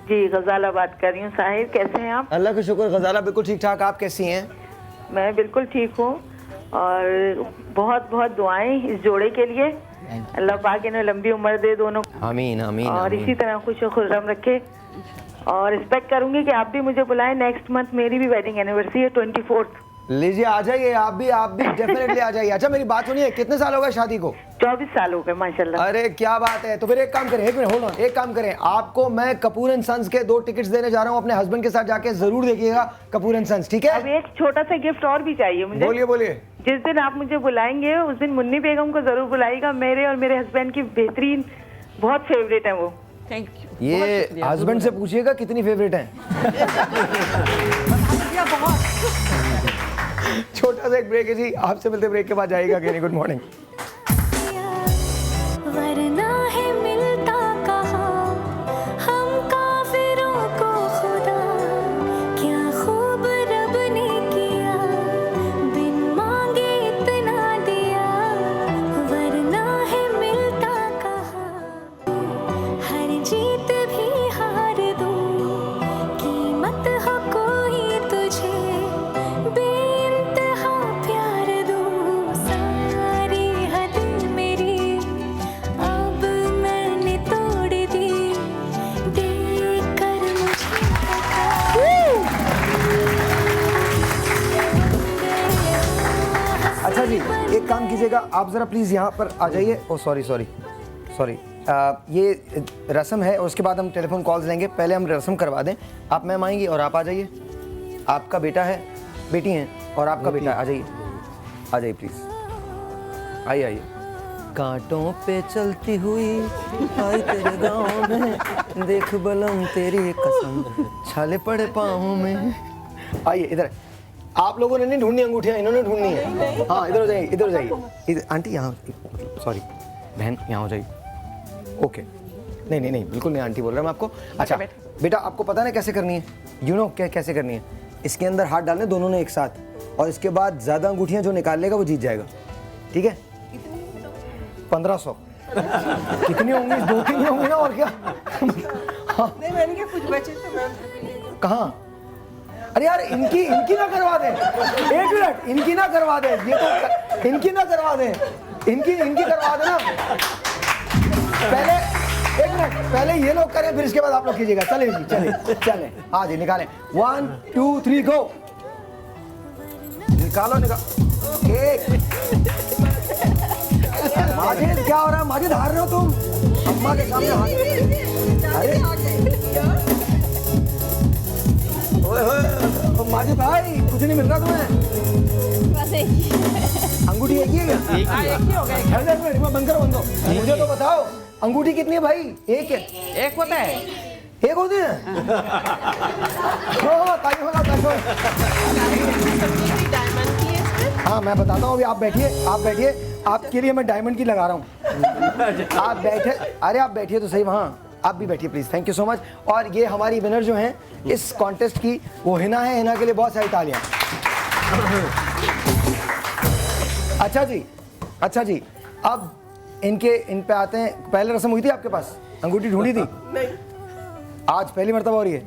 जी, गजाला बात कर रही हूँ। साहिर, कैसे हैं आप? अल्लाह का शुक्र गजाला, बिल्कुल ठीक ठाक। आप कैसी हैं? मैं बिल्कुल ठीक हूँ, और बहुत बहुत दुआएं इस जोड़े के लिए। अल्लाह पाक इन्हें लंबी उम्र दे दोनों। आमीन आमीन। और इसी तरह खुश खुर्रम रखे, और रिस्पेक्ट करूंगी कि आप भी मुझे बुलाएं। नेक्स्ट मंथ मेरी भी वेडिंग एनिवर्सरी है, 24th। लीजिए, आ जाइए, आप भी डेफिनेटली आ जाइए। अच्छा, मेरी बात सुनिए, कितने साल हो गए शादी को? 24 साल हो गए माशाल्लाह। अरे क्या बात है। तो फिर एक काम करें, एक मिनट होल्ड ऑन, एक काम करें, आपको मैं कपूर एंड सन्स के 2 टिकट्स देने जा रहा हूँ, अपने हस्बैंड के साथ जाके जरूर देखिएगा कपूर एंड सन्स, ठीक है? अब एक छोटा सा गिफ्ट और भी चाहिए मुझे। बोलिए। जिस दिन आप मुझे बुलाएंगे, उस दिन मुन्नी बेगम को जरूर बुलाइएगा। मेरे और मेरे हस्बैंड की बेहतरीन, बहुत फेवरेट है वो। Thank you. ये हस्बैंड से पूछिएगा कितनी फेवरेट है। छोटा सा एक ब्रेक है जी, आपसे मिलते ब्रेक के बाद जाएगा। Good morning. वरना है मिलता कहाँ हम काफिरों को खुदा, क्या खूब रब ने किया, बिन मांगे इतना दिया। वरना है मिलता कहाँ, हर जीत भी हार दूं, कीमत हो कोई तुझे, बेइंतहा प्यार दूं, सारी काम कीजिएगा, आप ज़रा प्लीज़ यहाँ पर आ जाइए। ओ सॉरी, ये रस्म है और उसके बाद हम टेलीफोन कॉल्स लेंगे। पहले हम रस्म करवा दें। आप मैम आएंगी और आप आ जाइए। आपका बेटा है, बेटी हैं और आपका बेटा, आ जाइए प्लीज़, आइए। कांटों पे चलती हुई आई तेरे गाँव में, देख बलम तेरी कसम छाले पड़े पाँव में। आइए इधर। आप लोगों ने नहीं ढूंढनी अंगूठियाँ, इन्होंने ढूंढनी है। हाँ इधर हो जाइए। आंटी यहाँ, सॉरी बहन यहाँ हो जाइए। ओके, नहीं बिल्कुल नहीं आंटी बोल रहा मैं आपको। अच्छा बेटा आपको पता ना कैसे करनी है, यू नो कैसे करनी है। इसके अंदर हाथ डालने दोनों ने एक साथ, और इसके बाद ज़्यादा अंगूठियाँ जो निकाल लेगा वो जीत जाएगा, ठीक है। 1500 कितनी होंगी? 2-3 होंगी ना, और क्या। हाँ। नहीं मैंने क्या कुछ बचे थे मैम। कहाँ? अरे यार इनकी ना करवा दें, 1 मिनट, इनकी ना करवा दें, ये तो इनकी ना करवा दें, इनकी करवा देना। पहले 1 मिनट, पहले ये लोग करें फिर इसके बाद आप लोग कीजिएगा। चले हाँ जी निकालें। 1 2 3 गो। निकालो। एक माजिद क्या हो रहा है? माजिद हार रहे हो तुम अम्मा के सामने हार। अरे माजिद भाई कुछ नहीं मिल रहा तुम्हें? अंगूठी एक ही है क्या? बंद करो। मुझे तो बताओ अंगूठी कितनी है भाई? एक है। एक होता है। एक होती है? हाँ मैं बताता हूँ, अभी आप बैठिए, आपके लिए मैं डायमंड की लगा रहा हूँ। आप बैठे, अरे आप बैठिए तो सही वहाँ, आप भी बैठिए please. Thank you so much. और ये हमारी विनर जो हैं इस कॉन्टेस्ट की, वो हिना है। हिना के लिए बहुत सारी तालियाँ। अच्छा जी अब इन पे आते हैं। पहले रस्म हुई थी आपके पास? अंगूठी ढूंढी थी? नहीं। आज पहली मर्तबा हो रही है?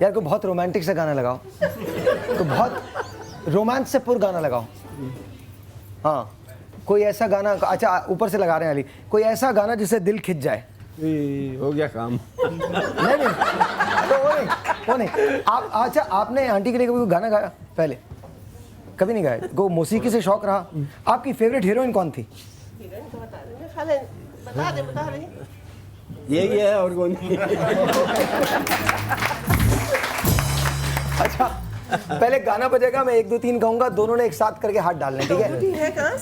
यार कोई बहुत रोमांटिक सा गाना लगाओ, तो बहुत रोमांस से पूरा गाना लगाओ। हाँ कोई ऐसा गाना, अच्छा ऊपर से लगा रहे हैं अली, कोई ऐसा गाना जिससे दिल खिंच जाए। हो गया काम। नहीं वो नहीं। आप अच्छा आपने आंटी के लिए कभी गाना गाया पहले? कभी नहीं गाया? को मौसीकी से शौक रहा? आपकी फेवरेट हीरोइन कौन थी? बता रहे यही है और कौन? अच्छा पहले गाना बजेगा, मैं 1 2 3 कहूंगा, दोनों ने एक साथ करके हाथ डालने, ठीक है?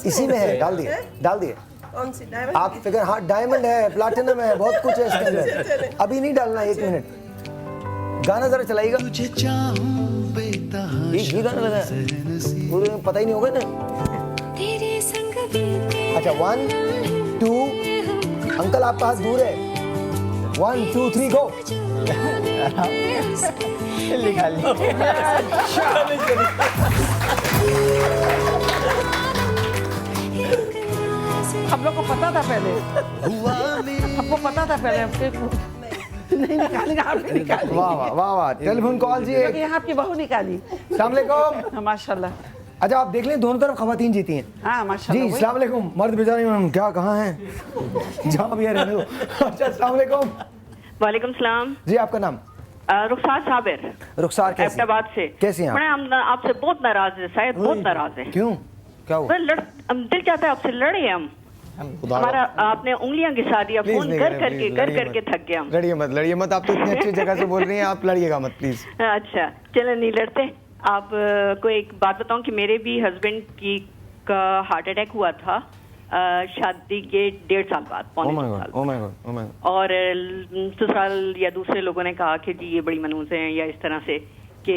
इसी में है, डाल दिए। कौन सी डायमंड? आप फिगर, हाँ डायमंड है, प्लैटिनम है, बहुत कुछ है इसके अंदर। अभी नहीं डालना, 1 मिनट। गाना जरा चलाइएगा। ये गाना लगा पूरे पता ही नहीं होगा ना। अच्छा 1 2, अंकल आपका हाथ दूर है। 1 2 3 गो। हम लोग को पता था पहले, आपको पता था पहले आपके नहीं निकालेगा, आपने निकाली। वाह टेलीफोन कॉल जी। यहाँ आपकी बहू निकाली। अस्सलाम वालेकुम। माशाल्लाह। अच्छा आप देख लें दोनों तरफ खवातीन जीती हैं। हाँ माशाल्लाह। जी अस्सलाम वालेकुम। मर्द बेचारे क्या कहाँ हैं, जहाँ भी है रहने दो। अच्छा अस्सलाम वालेकुम। वालेकुम सलाम। जी आपका नाम? रुखसार साबिर। रुखसार कैसी? अहमदाबाद से। कैसी हैं आप? हम आपसे बहुत नाराज है शायद, बहुत नाराज है। क्यों, क्या हुआ? दिल चाहता है आपसे लड़े हम। हमारा आपने उंगलियां घिसा दिया, फोन कर करके थक गया हम। लड़िए मत, आप तो इतनी अच्छी जगह से बोल रही हैं, आप लड़िएगा मत प्लीज। अच्छा चलो नहीं लड़ते। आप को एक बात बताऊं कि मेरे भी हस्बैंड की का हार्ट अटैक हुआ था शादी के 1.5 साल बाद, पौने 2 साल। और ससुराल या दूसरे लोगों ने कहा कि जी ये बड़ी मनूस हैं या इस तरह से, कि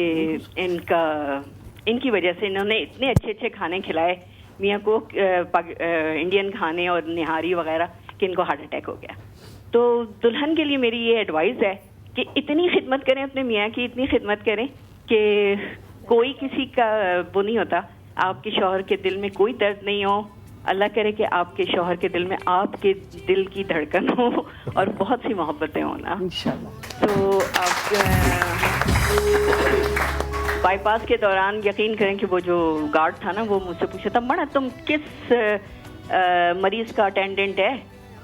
इनकी वजह से इन्होंने इतने अच्छे खाने खिलाए मियाँ को, इंडियन खाने और निहारी वगैरह, कि इनको हार्ट अटैक हो गया। तो दुल्हन के लिए मेरी ये एडवाइस है कि इतनी खिदमत करें अपने मियाँ की, इतनी खिदमत करें कि कोई किसी का वो नहीं होता, आपके शौहर के दिल में कोई दर्द नहीं हो। अल्लाह करे कि आपके शौहर के दिल में आपके दिल की धड़कन हो और बहुत सी मोहब्बतें हो ना इंशाल्लाह। तो आप बाईपास के दौरान यकीन करें कि वो जो गार्ड था ना, वो मुझसे पूछा था, मड़ा तुम किस मरीज का अटेंडेंट है,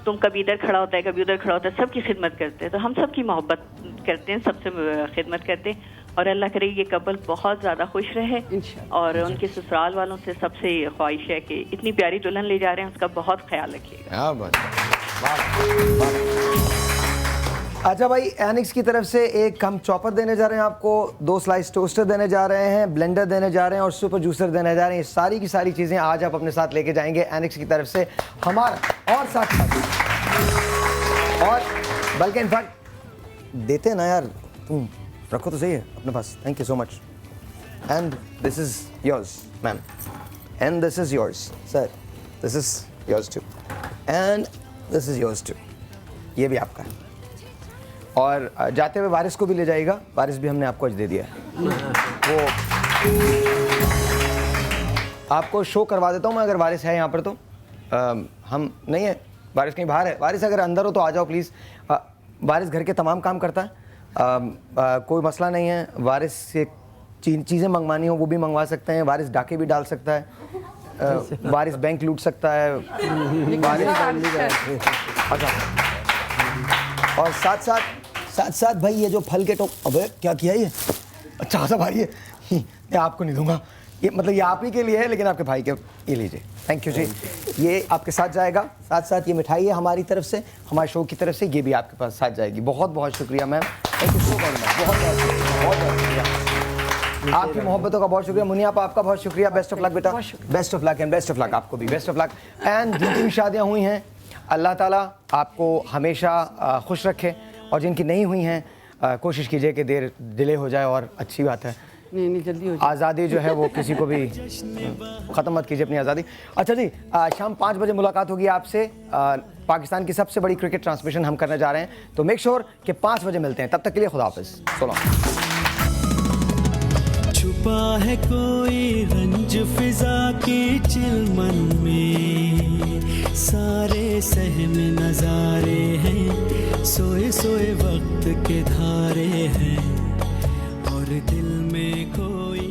तुम कभी इधर खड़ा होता है कभी उधर खड़ा होता है, सबकी खिदमत करते हैं। तो हम सबकी मोहब्बत करते हैं, सबसे खिदमत करते हैं। और अल्लाह करे ये कपल बहुत ज़्यादा खुश रहे। और उनके ससुराल वालों से सबसे ख्वाहिश है कि इतनी प्यारी दुल्हन ले जा रहे हैं, उसका बहुत ख्याल रखिएगा। अच्छा भाई, एनिक्स की तरफ से एक हम चॉपर देने जा रहे हैं आपको, 2 स्लाइस टोस्टर देने जा रहे हैं, ब्लेंडर देने जा रहे हैं और सुपर जूसर देने जा रहे हैं। ये सारी की सारी चीज़ें आज आप अपने साथ लेके जाएंगे एनिक्स की तरफ से हमारा। और साथ और बल्कि इनफैक्ट देते ना यार, तुम रखो तो सही है अपने पास। Thank you so much. And this is yours ma'am, and this is yours sir, this is yours too, and this is yours too. ये भी आपका है। और जाते हुए वारिस को भी ले जाएगा, वारिस भी हमने आपको आज दे दिया है। वो आपको शो करवा देता हूँ मैं, अगर वारिस है यहाँ पर तो। हम नहीं है, वारिस कहीं बाहर है। वारिस अगर अंदर हो तो आ जाओ प्लीज़। वारिस घर के तमाम काम करता है, कोई मसला नहीं है। वारिस से चीज़ें मंगवानी हो वो भी मंगवा सकते हैं। वारिस डाके भी डाल सकता है, वारिस बैंक लूट सकता है, वारिस अच्छा। और साथ साथ भाई ये जो फल के टोक, अबे क्या किया ये, अच्छा सा भाई है, ये आपको नहीं दूंगा, ये मतलब ये आप ही के लिए है, लेकिन आपके भाई के, ये लीजिए। थैंक यू जी, ये आपके साथ जाएगा। साथ साथ ये मिठाई है हमारी तरफ से, हमारे शो की तरफ से, ये भी आपके पास साथ जाएगी। बहुत बहुत शुक्रिया ma'am, thank you so much, बहुत बहुत शुक्रिया। आपकी मोहब्बतों का बहुत शुक्रिया। मुनिया आपका बहुत शुक्रिया। बेस्ट ऑफ लक बेटा, best of luck and best of luck आपको भी, बेस्ट ऑफ लक। एंड जिनकी भी शादियाँ हुई हैं, अल्लाह ताला आपको हमेशा खुश रखे, और जिनकी नहीं हुई हैं कोशिश कीजिए कि देर डिले हो जाए, और अच्छी बात है। नहीं जल्दी हो जाए। आज़ादी जो है वो किसी को भी ख़त्म मत कीजिए अपनी आज़ादी। अच्छा जी, शाम 5 बजे मुलाकात होगी आपसे। पाकिस्तान की सबसे बड़ी क्रिकेट ट्रांसमिशन हम करने जा रहे हैं, तो मेक श्योर कि 5 बजे मिलते हैं। तब तक के लिए खुदा हाफिज़। छुपा है कोई रंज फिजा के चिलमन में, सारे सहमे नजारे हैं, सोए सोए वक्त के धारे हैं, और दिल में कोई